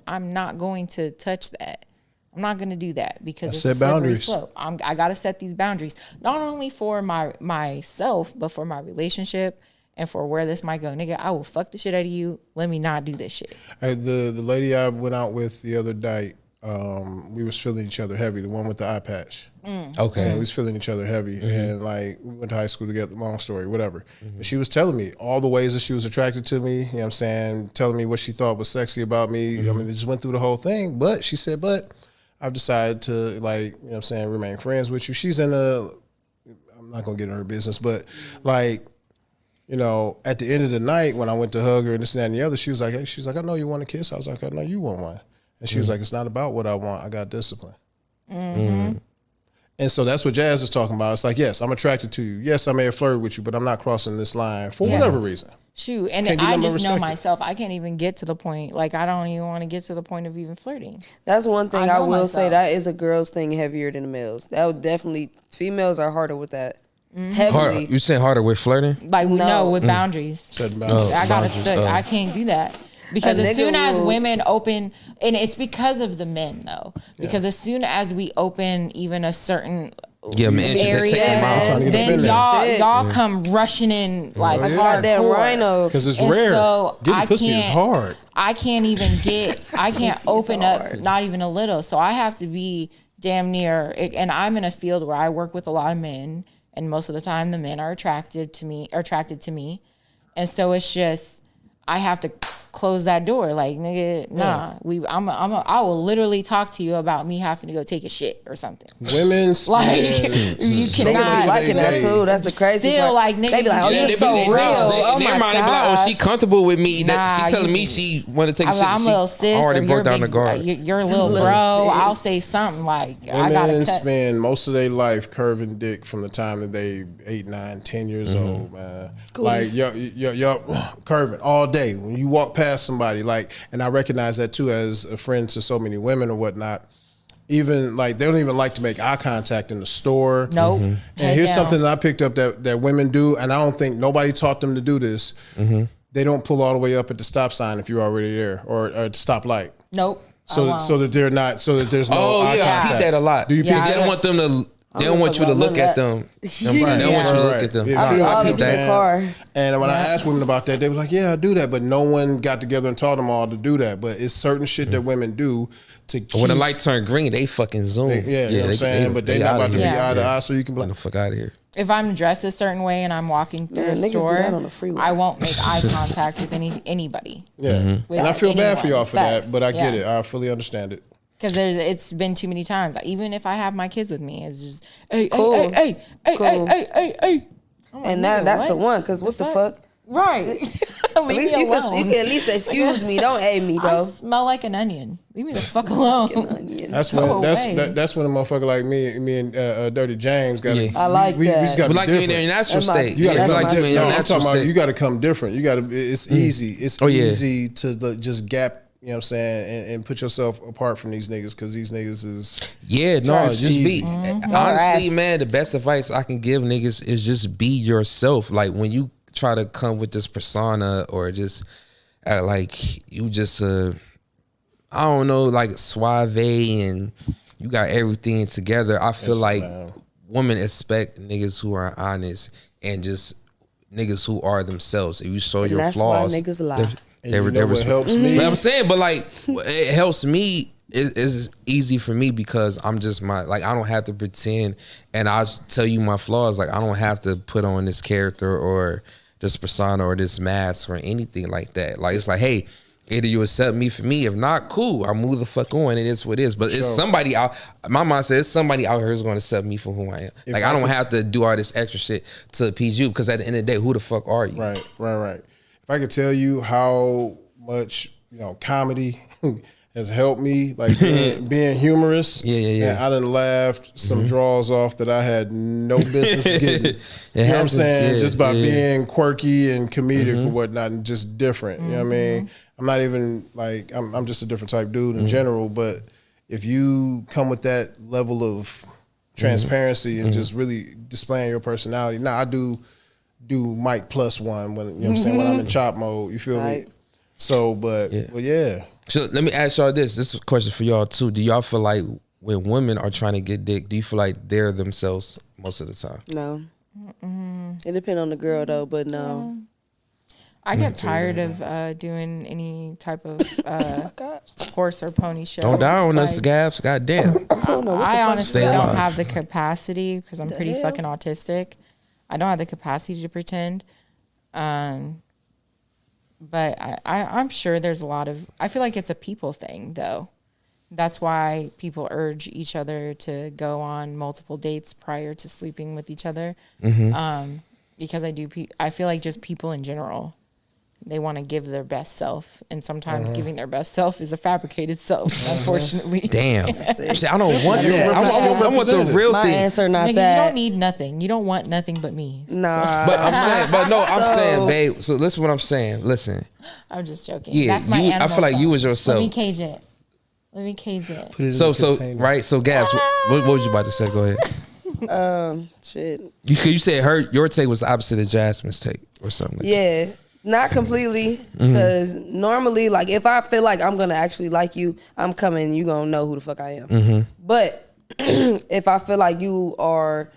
S2: I'm not going to touch that. I'm not going to do that because it's a
S5: Set
S2: slippery
S5: boundaries.
S2: slope. I got to set these boundaries, not only for myself, but for my relationship and for where this might go. Nigga, I will fuck the shit out of you. Let me not do this shit.
S5: The lady I went out with the other night, we was feeling each other heavy. The one with the eye patch.
S3: Okay.
S5: So we was feeling each other heavy, and like we went to high school together. Long story, whatever. But she was telling me all the ways that she was attracted to me. You know what I'm saying? Telling me what she thought was sexy about me. I mean, they just went through the whole thing. But she said, "But I've decided to, like, you know what I'm saying, remain friends with you." She's in I'm not gonna get in her business, but like, you know, at the end of the night when I went to hug her and this and that and the other, she was like, I know you want a kiss. I was like, I know you want one. And she was like, it's not about what I want. I got discipline. And so that's what Jazz is talking about. It's like, yes, I'm attracted to you. Yes, I may have flirted with you, but I'm not crossing this line for whatever reason.
S2: Shoot, and
S5: Can't do
S2: I
S5: nothing but
S2: just know
S5: respect it.
S2: myself. I can't even get to the point. Like, I don't even want to get to the point of even flirting.
S4: That's one thing
S2: I
S4: I
S2: know
S4: will say.
S2: myself.
S4: That is a girl's thing heavier than the males. That would definitely, females are harder with that.
S2: Mm-hmm.
S4: Heavily.
S3: You saying harder with flirting?
S2: Like,
S4: No.
S2: with boundaries.
S5: Setting boundaries.
S2: I gotta
S3: boundaries.
S2: stick. I can't do that. Because
S4: A
S2: as
S4: nigga
S2: soon as
S4: will-
S2: women open, and it's because of the men though, because as soon as we open even a certain
S3: Yeah, man. Just
S2: area,
S3: take them out.
S5: Trying to get up
S2: then
S5: in there.
S2: y'all
S4: Shit.
S2: come rushing in like
S5: Yeah.
S4: Goddamn
S2: hardcore.
S4: rhino.
S5: Because it's
S2: And
S5: rare.
S2: so
S5: Getting
S2: I
S5: pussy is
S2: can't-
S5: hard.
S2: I can't even I can't
S4: Pussy is
S2: open up,
S4: hard.
S2: not even a little. So I have to be damn near, and I'm in a field where I work with a lot of men, and most of the time the men are attracted to me. And so it's just, I have to close that door. Like, nigga, nah. I will literally talk to you about me having to go take a shit or something.
S5: Women
S2: Like,
S5: spend
S2: you
S5: so
S2: cannot-
S4: Niggas be
S5: much
S4: liking
S5: of
S4: that
S5: their
S4: too.
S5: day.
S4: That's the crazy
S2: Still,
S4: part.
S2: like, nigga,
S4: they be like, oh,
S2: yeah,
S4: you're
S2: they
S4: so
S2: be-
S4: real.
S2: Oh
S3: In their
S2: my
S3: mind, they be like, oh, she
S2: gosh.
S3: comfortable with me.
S2: Nah,
S3: She telling
S2: you-
S3: me she want to take
S2: I'm
S3: shit.
S2: a
S3: She
S2: little sis,
S3: already
S2: or
S3: broke
S2: you're
S3: down the
S2: big,
S3: guard.
S2: you're a little bro. I'll say something like, I gotta
S5: Women
S2: cut.
S5: spend most of their life curving dick from the time that they 8, 9, 10 years old, man. Like, yo, curving all day. When you walk past somebody, like, and I recognize that too as a friend to so many women or whatnot. Even like, they don't even like to make eye contact in the store.
S2: Nope.
S5: And
S2: Head
S5: here's
S2: down.
S5: something that I picked up that women do, and I don't think nobody taught them to do this. They don't pull all the way up at the stop sign if you're already there, or at the stoplight.
S2: Nope.
S5: So that they're not, so that there's no
S3: Oh
S5: eye
S3: yeah, I
S5: contact.
S3: peep that a lot.
S5: Do you
S3: Because
S5: peep
S3: they
S5: that?
S3: don't want them to They don't want you to look at them. They don't want you to look at them.
S5: Yeah,
S4: I be all up in the car.
S5: And when I asked women about that, they was like, "Yeah, I do that," but no one got together and taught them all to do that. But it's certain shit that women do to keep.
S3: When the light turn green, they fucking zoom.
S5: You know what I'm saying? But they not about to be eye to eye, so you can be
S3: Get the
S5: like,
S3: fuck out of here.
S2: If I'm dressed a certain way and I'm walking through a
S4: niggas do
S2: store,
S4: that on the freeway.
S2: I won't make eye contact with anybody.
S5: yeah.
S2: With
S5: And I feel bad for
S2: anyone.
S5: y'all for that,
S2: Facts.
S5: but I get
S2: Yeah.
S5: it. I fully understand it.
S2: Because it's been too many times. Even if I have my kids with me, it's just hey,
S4: Cool.
S2: hey.
S4: And that's the one, because what the fuck?
S2: Right.
S4: At least you can at least excuse me. Don't aid me,
S2: I
S4: though.
S2: smell like an onion. Leave me the fuck alone.
S5: That's when
S2: Go
S5: that's
S2: away.
S5: that's when a motherfucker like me and Dirty James got.
S3: Yeah.
S4: I like
S5: we
S4: that.
S5: just got
S3: We like you in your
S5: different.
S3: natural
S4: That's my-
S3: state.
S5: You gotta
S4: That's
S5: come
S4: my
S5: different.
S4: shit.
S5: No, I'm
S3: natural
S5: talking about
S3: state.
S5: you got to come different. You got to. It's easy. It's easy to just gap. You know what I'm saying, and put yourself apart from these niggas because these niggas is
S3: Yeah, no,
S5: Trash
S3: just
S5: easy.
S3: be.
S4: Harass.
S3: Honestly, man, the best advice I can give niggas is just be yourself. Like when you try to come with this persona or just act like you just I don't know, like suave and you got everything together. I feel like women expect niggas who are honest and just niggas who are themselves. If you show your
S4: that's
S3: flaws,
S4: why niggas lie.
S5: And you know what helps me?
S3: But I'm saying, but like, it helps me. It's easy for me because I'm just I don't have to pretend, and I'll just tell you my flaws. Like I don't have to put on this character or this persona or this mask or anything like that. Like it's like, hey, either you accept me for me, if not, cool. I'll move the fuck on. It is what it is. But it's somebody out. My mind says somebody out here is going to accept me for who I am. Like I don't have to do all this extra shit to appease you because at the end of the day, who the fuck are you?
S5: Right. If I could tell you how much comedy has helped me, like being humorous.
S3: Yeah.
S5: And I done laughed some draws off that I had no business getting. You know what I'm saying? Just by being quirky and comedic or whatnot, and just different. You know what I mean? I'm not even like I'm just a different type dude in general. But if you come with that level of transparency and just really displaying your personality, I do Mike plus one when you know what I'm saying when I'm in chop mode. You feel me? So, but yeah.
S3: So let me ask y'all this. This is a question for y'all too. Do y'all feel like when women are trying to get dick, do you feel like they're themselves most of the time?
S4: No. It depends on the girl, though, but no.
S2: I get tired of doing any type of horse or pony show.
S3: Don't die on us,
S2: Like,
S3: Gabs. Goddamn.
S2: I honestly
S3: Stay
S2: don't
S3: alive.
S2: have the capacity because I'm pretty fucking autistic. I don't have the capacity to pretend. But I'm sure there's a lot of, I feel like it's a people thing though. That's why people urge each other to go on multiple dates prior to sleeping with each other. Because I feel like just people in general, they want to give their best self, and sometimes giving their best self is a fabricated self, unfortunately.
S3: Damn. See, I don't want that. I want the real
S4: My
S3: thing.
S4: answer, not
S2: Nigga,
S4: that.
S2: you don't need nothing. You don't want nothing but me.
S4: Nah.
S3: But I'm saying, I'm saying, babe. So listen, what I'm saying. Listen,
S2: I'm just joking.
S3: Yeah,
S2: That's my
S3: I
S2: animal
S3: feel like you
S2: self.
S3: was yourself.
S2: Let me cage it.
S5: Put it in
S3: So
S5: a container.
S3: right. So Gabs, what was you about to say? Go ahead.
S4: Shit.
S3: You said your take was the opposite of Jasmine's take or something. Like
S4: Yeah. Not completely, because normally, like, if I feel like I'm gonna actually like you, I'm coming. You gonna know who the fuck I am. But if I feel like you are,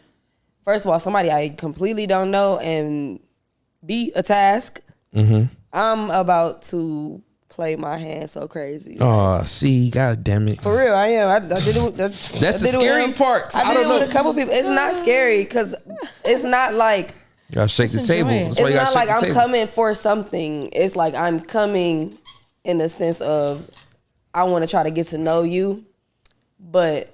S4: first of all, somebody I completely don't know and be a task, I'm about to play my hand so crazy.
S3: Oh, see, god damn it.
S4: For real, I am. I did it.
S3: That's
S4: I
S3: the
S4: did it with
S3: scary
S4: him.
S3: part.
S4: I
S3: I
S4: did
S3: don't
S4: it with
S3: know.
S4: a couple people. It's not scary because it's not like.
S3: You gotta shake the
S2: Just enjoy
S3: table.
S2: it.
S3: That's why
S4: It's
S3: you gotta
S4: not like
S3: shake the
S4: I'm
S3: table.
S4: coming for something. It's like I'm coming in the sense of I want to try to get to know you, but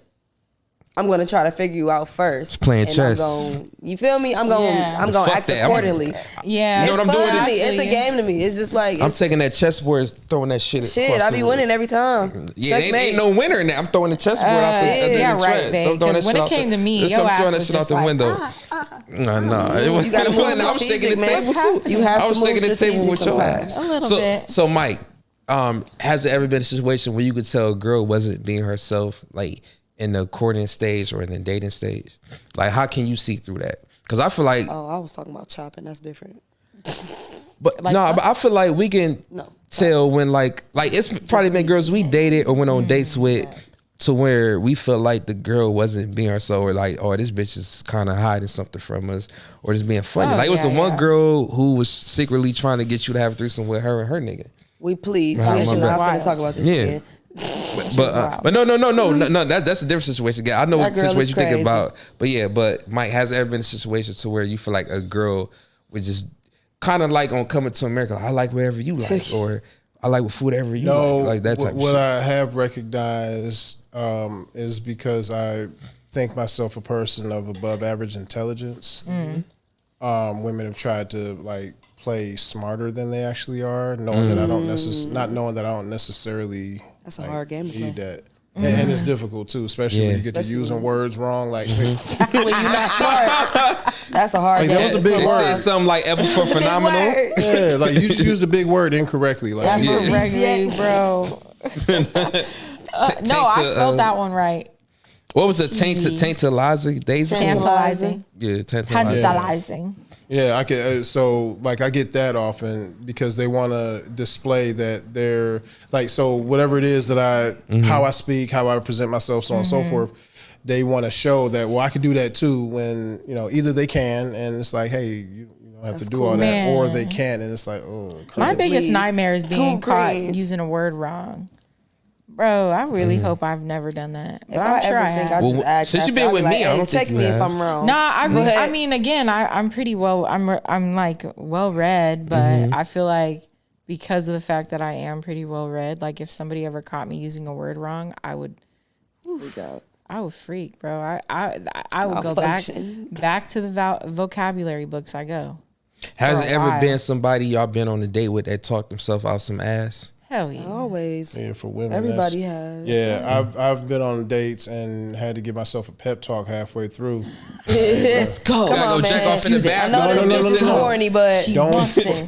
S4: I'm gonna try to figure you out first.
S3: Playing
S4: And
S3: chess.
S4: You feel me? I'm going.
S2: Yeah.
S4: I'm going to
S3: Fuck
S4: act
S3: that. I'm-
S4: accordingly.
S2: Yeah.
S3: You know
S4: It's
S3: what I'm
S4: fun
S3: doing?
S4: to me.
S2: I
S4: It's
S2: feel
S4: a
S2: you.
S4: game to me. It's just like
S3: I'm taking that chessboard, throwing that shit.
S4: shit.
S3: across
S4: I
S3: the
S4: be
S3: room.
S4: winning every time.
S3: Yeah,
S4: Checkmate.
S3: ain't no winner in that. I'm throwing the chessboard out the
S2: Yeah,
S3: the
S2: right,
S3: trash.
S2: babe,
S3: I'm throwing
S2: 'cause
S3: that
S2: when
S3: shit
S2: it
S3: out
S2: came
S3: the-
S2: to me,
S3: That's
S2: your
S3: why I'm
S2: ass
S3: throwing that
S2: was
S3: shit out
S2: just
S3: the
S2: like,
S3: window. No.
S4: You gotta move
S3: I was shaking the table
S4: strategic,
S3: too.
S4: man. You have
S3: I
S4: to
S3: was
S4: move
S3: shaking the table with your
S4: strategic
S3: ass.
S4: sometimes.
S2: A little
S3: so,
S2: bit.
S3: So Mike, has there ever been a situation where you could tell a girl wasn't being herself, like in the courting stage or in the dating stage? Like, how can you see through that? Because I feel like,
S4: Oh, I was talking about chopping. That's different.
S3: but
S2: Like
S3: no,
S2: what?
S3: but I feel like we can
S4: No.
S3: tell when like it's probably been girls we dated or went on dates with to where we felt like the girl wasn't being herself, or like, oh, this bitch is kind of hiding something from us, or just being funny.
S2: Oh,
S3: like it was the
S2: yeah,
S3: one
S2: yeah.
S3: girl who was secretly trying to get you to have a threesome with her and her nigga.
S4: We please.
S3: Nah,
S4: We
S3: my
S4: should
S3: bad.
S4: not finna
S2: Wild.
S4: talk about this
S3: Yeah.
S4: again.
S3: But no. That's a different situation. Again, I know
S4: That
S3: what
S4: girl
S3: situation
S4: is
S3: you're thinking
S4: crazy.
S3: about. But yeah, but Mike, has there ever been a situation to where you feel like a girl was just kind of like on Coming to America? I like whatever you like, or I like whatever you
S5: No,
S3: like that type of
S5: what
S3: shit.
S5: I have recognized is because I think myself a person of above average intelligence. Women have tried to like play smarter than they actually are, knowing that I don't not knowing that I don't necessarily.
S4: That's a hard game to
S5: need
S4: play.
S5: that. And it's difficult too, especially when you get to
S4: Especially
S5: using words wrong. Like,
S4: When you're not smart, that's a hard
S5: Like,
S4: game.
S5: that was a
S4: to
S5: big
S3: They
S4: pull
S5: word.
S3: said
S4: off.
S3: something like F for
S4: Big
S3: phenomenal.
S4: word.
S5: yeah, like you just used a big word incorrectly. Like,
S4: That's
S5: yeah.
S4: what regularly, bro.
S2: No, I spelled that one right.
S3: What was it? Tantalizing Daisy?
S2: Tantalizing.
S3: Yeah, tantalizing.
S2: Tantalizing.
S5: Yeah, I can. So, like, I get that often because they want to display that they're like, so whatever it is that how I speak, how I present myself, so on and so forth. They want to show that, well, I can do that too. When either they can, and it's like, hey, you don't have to do all that, or they can't, and it's like, oh,
S2: My biggest
S4: Please.
S2: nightmare is being
S4: Cool
S2: caught
S4: greens.
S2: using a word wrong. Bro, I really hope I've never done that. But
S4: If
S2: I'm
S4: I
S2: sure
S4: ever
S2: I
S4: think
S2: have.
S4: I just
S3: Well,
S4: ask,
S3: since you've
S4: after,
S3: been
S4: I'll be
S3: with
S4: like,
S3: me, I
S4: hey,
S3: don't
S4: check
S3: think you
S4: me if
S3: have.
S4: I'm wrong.
S2: Nah,
S4: But-
S2: I mean, again, I'm pretty well. I'm like well read, but I feel like because of the fact that I am pretty well read, like if somebody ever caught me using a word wrong, I would freak out. I would freak, bro. I would go
S4: Malfunction.
S2: back to the vocabulary books. I go.
S3: Has
S2: For
S3: it
S2: a
S3: ever
S2: while.
S3: been somebody y'all been on a date with that talked themselves out some ass?
S2: Hell yeah.
S4: Always.
S5: Yeah, for women,
S4: Everybody
S5: that's-
S4: has.
S5: Yeah, I've been on dates and had to give myself a pep talk halfway through.
S2: Let's go.
S4: Come on,
S3: go jack
S4: man.
S3: off in the
S4: I
S3: bathroom.
S4: know
S5: No,
S4: this bitch is
S5: no.
S4: horny, but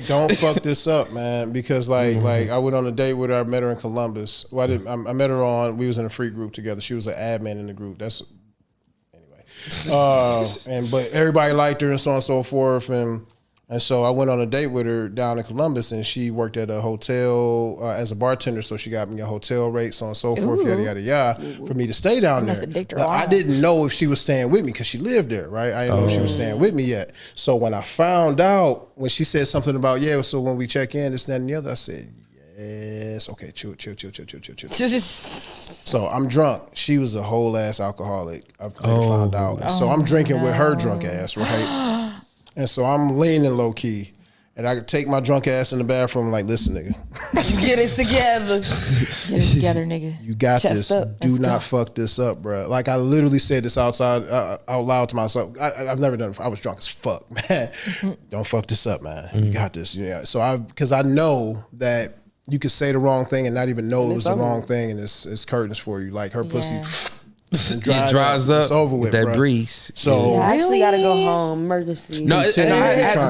S5: Don't fuck this up, man. Because like I went on a date with her. I met her in Columbus. Well, I met her on. We was in a free group together. She was an admin in the group. That's anyway. But everybody liked her and so on and so forth. And so I went on a date with her down in Columbus, and she worked at a hotel as a bartender. So she got me a hotel rate, so on and so forth, yada yada yada, for me to stay down
S2: must
S5: there.
S2: have dicked her
S5: But I
S2: off.
S5: didn't know if she was staying with me because she lived there, right? I didn't know if she was staying with me yet. So when I found out, when she said something about so when we check in, this, that, and the other, I said, yes, okay, chill. So I'm drunk. She was a whole ass alcoholic. I later found out. And so I'm drinking with her drunk ass, right? And so I'm leaning low key. And I could take my drunk ass in the bathroom like, listen, nigga,
S4: get it together.
S2: Get it together, nigga.
S5: you got
S4: Chest
S5: this.
S4: up.
S5: Do not fuck this up, bro. Like I literally said this out loud to myself. I've never done it. I was drunk as fuck, man. Don't fuck this up, man. You got this. Yeah. So because I know that you could say the wrong thing and not even know it was the
S4: over.
S5: wrong thing, and it's curtains for you. Like her pussy
S3: It dries up
S5: It's over with,
S3: that
S5: bro.
S3: breeze.
S5: So
S4: I actually got to go home. Emergency.
S3: No, I had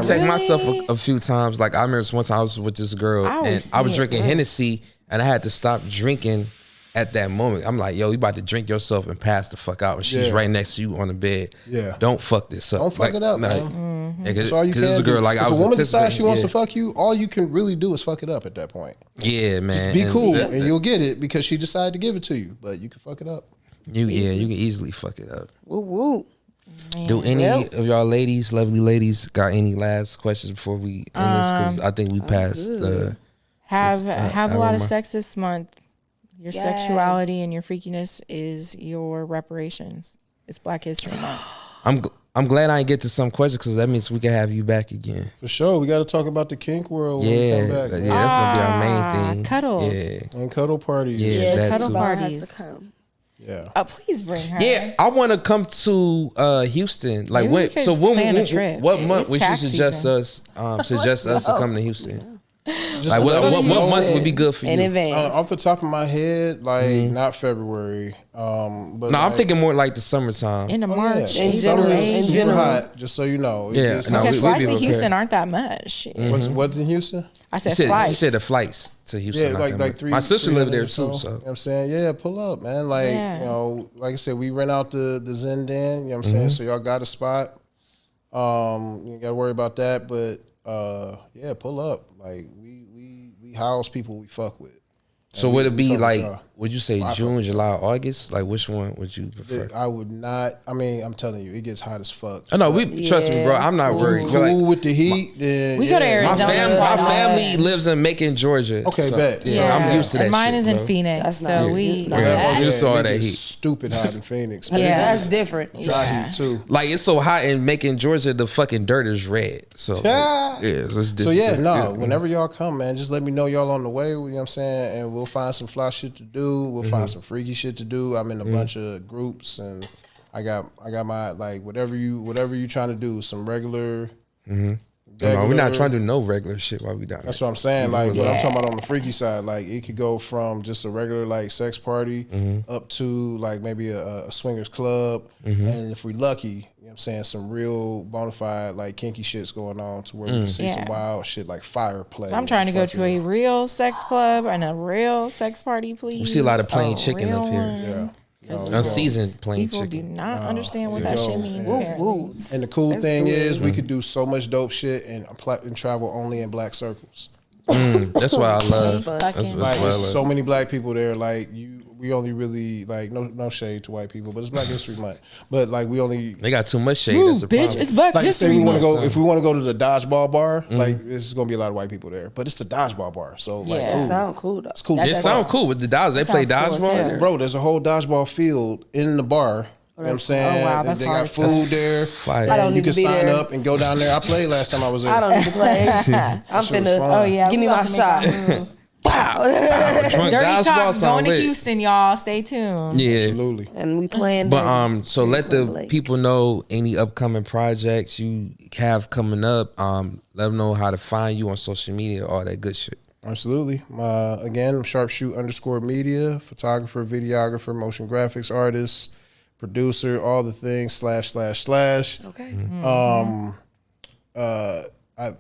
S3: to take
S2: Really?
S3: myself a few times. Like I remember one time I was with this girl
S2: I always
S3: and I was
S2: see it,
S3: drinking
S2: bro.
S3: Hennessy and I had to stop drinking at that moment. I'm like, yo, you about to drink yourself and pass the fuck out. And she's
S5: Yeah.
S3: right next to you on the bed.
S5: Yeah.
S3: Don't fuck this up.
S5: Don't fuck it up,
S3: nah,
S5: man.
S3: yeah,
S5: That's all you can
S3: it was a girl
S5: do.
S3: like
S5: if
S3: I was
S5: a woman decides she
S3: anticipating,
S5: wants
S3: yeah.
S5: to fuck you, all you can really do is fuck it up at that point.
S3: Yeah, man.
S5: Just be
S3: And
S5: cool,
S3: that-
S5: and you'll get it because she decided to give it to you. But you can fuck it up.
S3: you can easily fuck it up.
S4: Woo woo.
S3: Do any
S4: Well.
S3: of y'all ladies, lovely ladies, got any last questions before we end this? Because I think we passed.
S2: Have a lot
S3: hour
S2: of
S3: mark.
S2: sex this month. Your
S4: Yeah.
S2: sexuality and your freakiness is your reparations. It's Black History Month.
S3: I'm glad I didn't get to some questions because that means we can have you back again.
S5: For sure, we got to talk about the kink world when we
S3: Yeah,
S5: come back.
S3: yeah,
S5: man.
S3: that's gonna be our main thing.
S2: cuddles.
S3: Yeah,
S5: And cuddle parties.
S3: Yeah.
S4: Yeah,
S3: that
S2: cuddle
S3: too.
S4: Ball has
S2: parties.
S4: to come.
S5: Yeah.
S2: Please bring her.
S3: yeah. I want to come to Houston. Like
S2: Maybe
S3: when?
S2: we could
S3: So when?
S2: plan a trip.
S3: What month
S2: It's
S3: would you
S2: tax
S3: suggest
S2: season.
S3: us to come to Houston?
S5: Just
S3: Like
S5: let
S3: what
S5: us know.
S3: month would be good for
S4: In
S3: you?
S4: advance.
S5: Off the top of my head, like not February. But
S3: No, I'm
S5: like,
S3: thinking more like the summertime.
S2: In the March.
S5: Yeah.
S4: In
S2: April,
S4: general,
S2: May,
S4: in
S5: super
S4: general.
S5: hot. Just so you know.
S3: Yeah,
S5: It's
S3: no,
S5: hot.
S2: Because
S3: we
S2: flights
S3: be
S2: to
S3: prepared.
S2: Houston aren't that much.
S5: What's in Houston?
S2: I said
S3: She said,
S2: flights.
S3: she said the flights to Houston.
S5: Yeah,
S3: not
S5: like
S3: that
S5: like
S3: much.
S5: three.
S3: My sister lived
S5: 300
S3: there
S5: or
S3: too.
S5: so. You know
S3: So
S5: what I'm saying? Yeah, pull up, man. Like,
S2: Yeah.
S5: you know, like I said, we rent out the Zen Den, you know what I'm saying? So y'all got a spot. You ain't gotta worry about that. But yeah, pull up. Like we house people we fuck with.
S3: So would it be
S5: fuck with
S3: like?
S5: y'all.
S3: Would you say June, July, August? Like which one would you prefer?
S5: I would not. I mean, I'm telling you, it gets hot as fuck.
S3: Oh no, trust me, bro. I'm not worried.
S5: Cool
S3: Like,
S5: with the heat. Then,
S2: We go to
S3: my
S2: Arizona.
S3: family lives in Macon, Georgia.
S5: Okay, bet.
S3: So I'm used to that.
S2: And mine
S3: shit,
S2: is in
S3: bro.
S2: Phoenix,
S4: That's
S2: so
S4: not-
S2: we.
S4: No,
S3: Yeah, you saw
S5: it
S3: that
S5: gets
S3: heat.
S5: stupid hot in Phoenix.
S2: Yeah.
S4: That's different.
S5: Dry heat too.
S3: Like it's so hot in Macon, Georgia, the fucking dirt is red. So
S5: Yeah.
S3: so it's
S5: So yeah,
S3: different.
S5: no. Whenever y'all come, man, just let me know y'all on the way. You know what I'm saying? And we'll find some fly shit to do. We'll find some freaky shit to do. I'm in a bunch of groups, and I got my like whatever you trying to do. Some regular.
S3: No, we're not trying to do no regular shit while we down there.
S5: That's what I'm saying. Like, but I'm talking about on the freaky side. Like, it could go from just a regular like sex party up to like maybe a swingers club, and if we lucky, you know what I'm saying, some real bona fide like kinky shit's going on to where we can see some wild shit like fireplay.
S2: I'm trying to go to a real sex club and a real sex party, please.
S3: We see a lot of plain chicken
S2: real
S3: up here.
S2: one.
S3: Unseasoned plain
S2: People do
S3: chicken.
S2: not understand what that shit means.
S4: Woo,
S2: apparently.
S4: woo.
S5: And the cool thing
S4: good.
S5: is, we could do so much dope shit and travel only in black circles.
S3: That's what I love.
S4: fun.
S3: That's
S2: Fucking-
S3: what
S5: Like,
S3: I
S5: there's
S3: love.
S5: so many black people there. Like, we only really like no shade to white people, but it's Black History Month. But like, we only
S3: They got too much shade.
S2: Ooh,
S3: That's the
S2: bitch,
S3: problem.
S2: it's Black
S5: like say
S2: History
S5: we want to
S2: Month.
S5: go if we want to go to the dodgeball bar. Like, there's gonna be a lot of white people there, but it's the dodgeball bar, so like,
S2: Yeah.
S5: cool.
S4: That sound cool though.
S5: It's cool.
S3: It
S5: as
S3: sound
S5: fuck.
S3: cool with the Dodgers. They play
S2: sounds cool as
S3: dodgeball.
S2: hell.
S3: there.
S5: Bro, there's a whole dodgeball field in the bar. You know what I'm saying?
S2: wow,
S5: And
S2: that's
S5: they
S2: hard
S5: got
S2: as
S5: food there.
S3: Fire.
S5: And
S3: I
S4: don't
S5: you
S4: need
S5: can
S4: to be
S5: sign
S4: there.
S5: up and go down there. I played last time I was there.
S4: I don't need to play. I'm
S5: shit was
S4: finna.
S5: fun.
S2: Oh yeah,
S4: Give
S2: we
S4: me my
S2: about to make our
S4: shot.
S2: move.
S3: Drunk
S2: Dirty
S3: dodgeball
S2: Talk
S3: sound
S2: going to
S3: lit.
S2: Houston, y'all. Stay tuned.
S3: Yeah.
S5: Absolutely.
S4: And we playing.
S3: But
S4: dirty.
S3: so let the
S4: Blake.
S3: people know any upcoming projects you have coming up. Let them know how to find you on social media, all that good shit.
S5: Absolutely. Again, sharpshoot_media, photographer, videographer, motion graphics artist, producer, all the things, /
S4: Okay.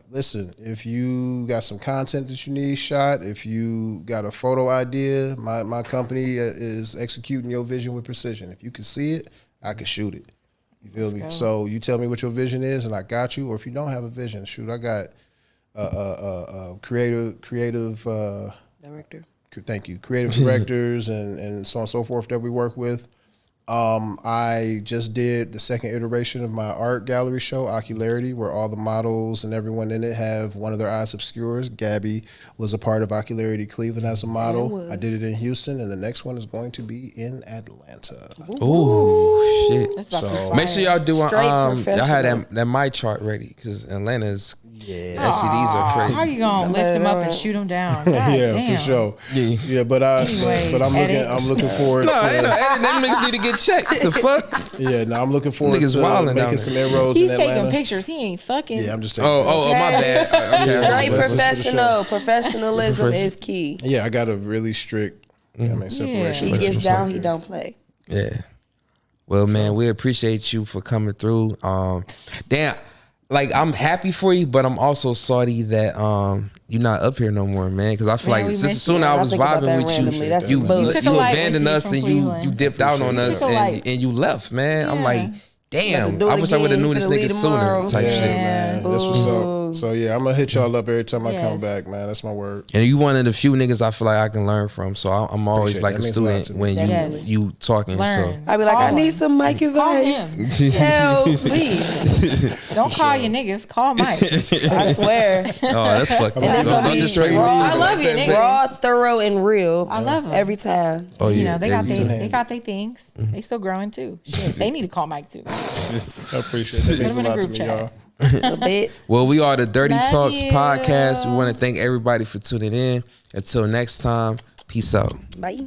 S5: Listen, if you got some content that you need shot, if you got a photo idea, my company is executing your vision with precision. If you can see it, I can shoot it. You feel me? So you tell me what your vision is, and I got you. Or if you don't have a vision, shoot, I got creative.
S4: Director.
S5: Thank you, creative directors and so on and so forth that we work with. I just did the second iteration of my art gallery show, Ocularity, where all the models and everyone in it have one of their eyes obscures. Gabby was a part of Ocularity Cleveland as a model. I did it in Houston, and the next one is going to be in Atlanta.
S3: Ooh, shit.
S2: That's about to be
S3: Make sure y'all do
S4: Straight
S3: y'all had
S4: professional.
S3: that my chart ready because Atlanta's SCDs are crazy.
S2: How you gonna lift them up and shoot them down? God
S5: Yeah,
S2: damn.
S5: for sure.
S3: Yeah.
S5: Yeah, but
S2: Anyways,
S5: I'm looking forward
S3: No, ain't no
S5: to.
S3: edit. Them niggas need to get checked. The fuck?
S5: Yeah, no, I'm looking forward
S3: Niggas
S5: to
S3: wildin' down
S5: making
S3: there.
S5: some inroads
S2: He's
S5: in
S2: taking
S5: Atlanta.
S2: pictures. He ain't fucking.
S5: Yeah, I'm just taking.
S3: Oh, my bad. Okay.
S4: Straight
S5: Let's-
S4: professional. Professionalism is key.
S5: Yeah, I got a really strict. Separation.
S4: He gets down, he don't play.
S3: Yeah. Well, man, we appreciate you for coming through. Damn, like I'm happy for you, but I'm also sorry that you're not up here no more, man. Because I feel
S2: Man,
S3: like
S2: we
S3: since
S2: miss
S3: soon
S2: you.
S3: I
S4: I
S3: was
S4: think about that
S3: vibing with
S4: randomly. That's
S3: you,
S4: some bullshit.
S2: You took a light with
S3: abandoned
S2: you
S3: us
S2: from
S3: and you
S2: Cleveland.
S3: dipped out on
S2: You
S3: us
S2: took a light.
S3: and you left, man. I'm
S2: Yeah.
S3: like, damn,
S4: do it
S3: I wish I would have
S4: again.
S3: knew this
S4: You finna
S3: nigga
S4: leave
S3: sooner.
S4: tomorrow.
S3: Type
S5: Yeah,
S3: shit.
S5: man. That's what's up. So yeah, I'm gonna hit y'all up every time I come
S2: Yes.
S5: back, man. That's my word.
S3: And you one of the few niggas I feel like I can learn from. So I'm always
S5: Appreciate
S3: like
S5: that.
S3: a
S5: Means a lot
S3: student
S5: to me.
S3: when
S2: Yes.
S3: you talking.
S2: Learn.
S4: I be like,
S2: Call
S4: I need
S2: him.
S4: some mic
S2: Call
S4: advice.
S2: him.
S4: Help.
S2: Please. Don't call your niggas. Call Mike.
S4: I swear.
S3: So, oh, that's fucking.
S4: And it's
S3: Don't
S4: gonna be
S3: disrespect me.
S4: raw.
S2: I love you, nigga.
S4: Raw, thorough, and real.
S2: I love 'em.
S4: Every time.
S3: Oh yeah,
S2: You know, they got
S3: every
S2: they
S3: time.
S2: got their things. They still growing too. Shit, they need to call Mike too.
S5: I appreciate that. It means
S2: Put
S5: a
S2: him in a
S5: lot to
S2: group
S5: me,
S2: chat.
S5: y'all.
S4: A bit.
S3: Well, we are the Dirty
S2: Love
S3: Talks
S2: you.
S3: podcast. We want to thank everybody for tuning in. Until next time, peace out.
S4: Bye.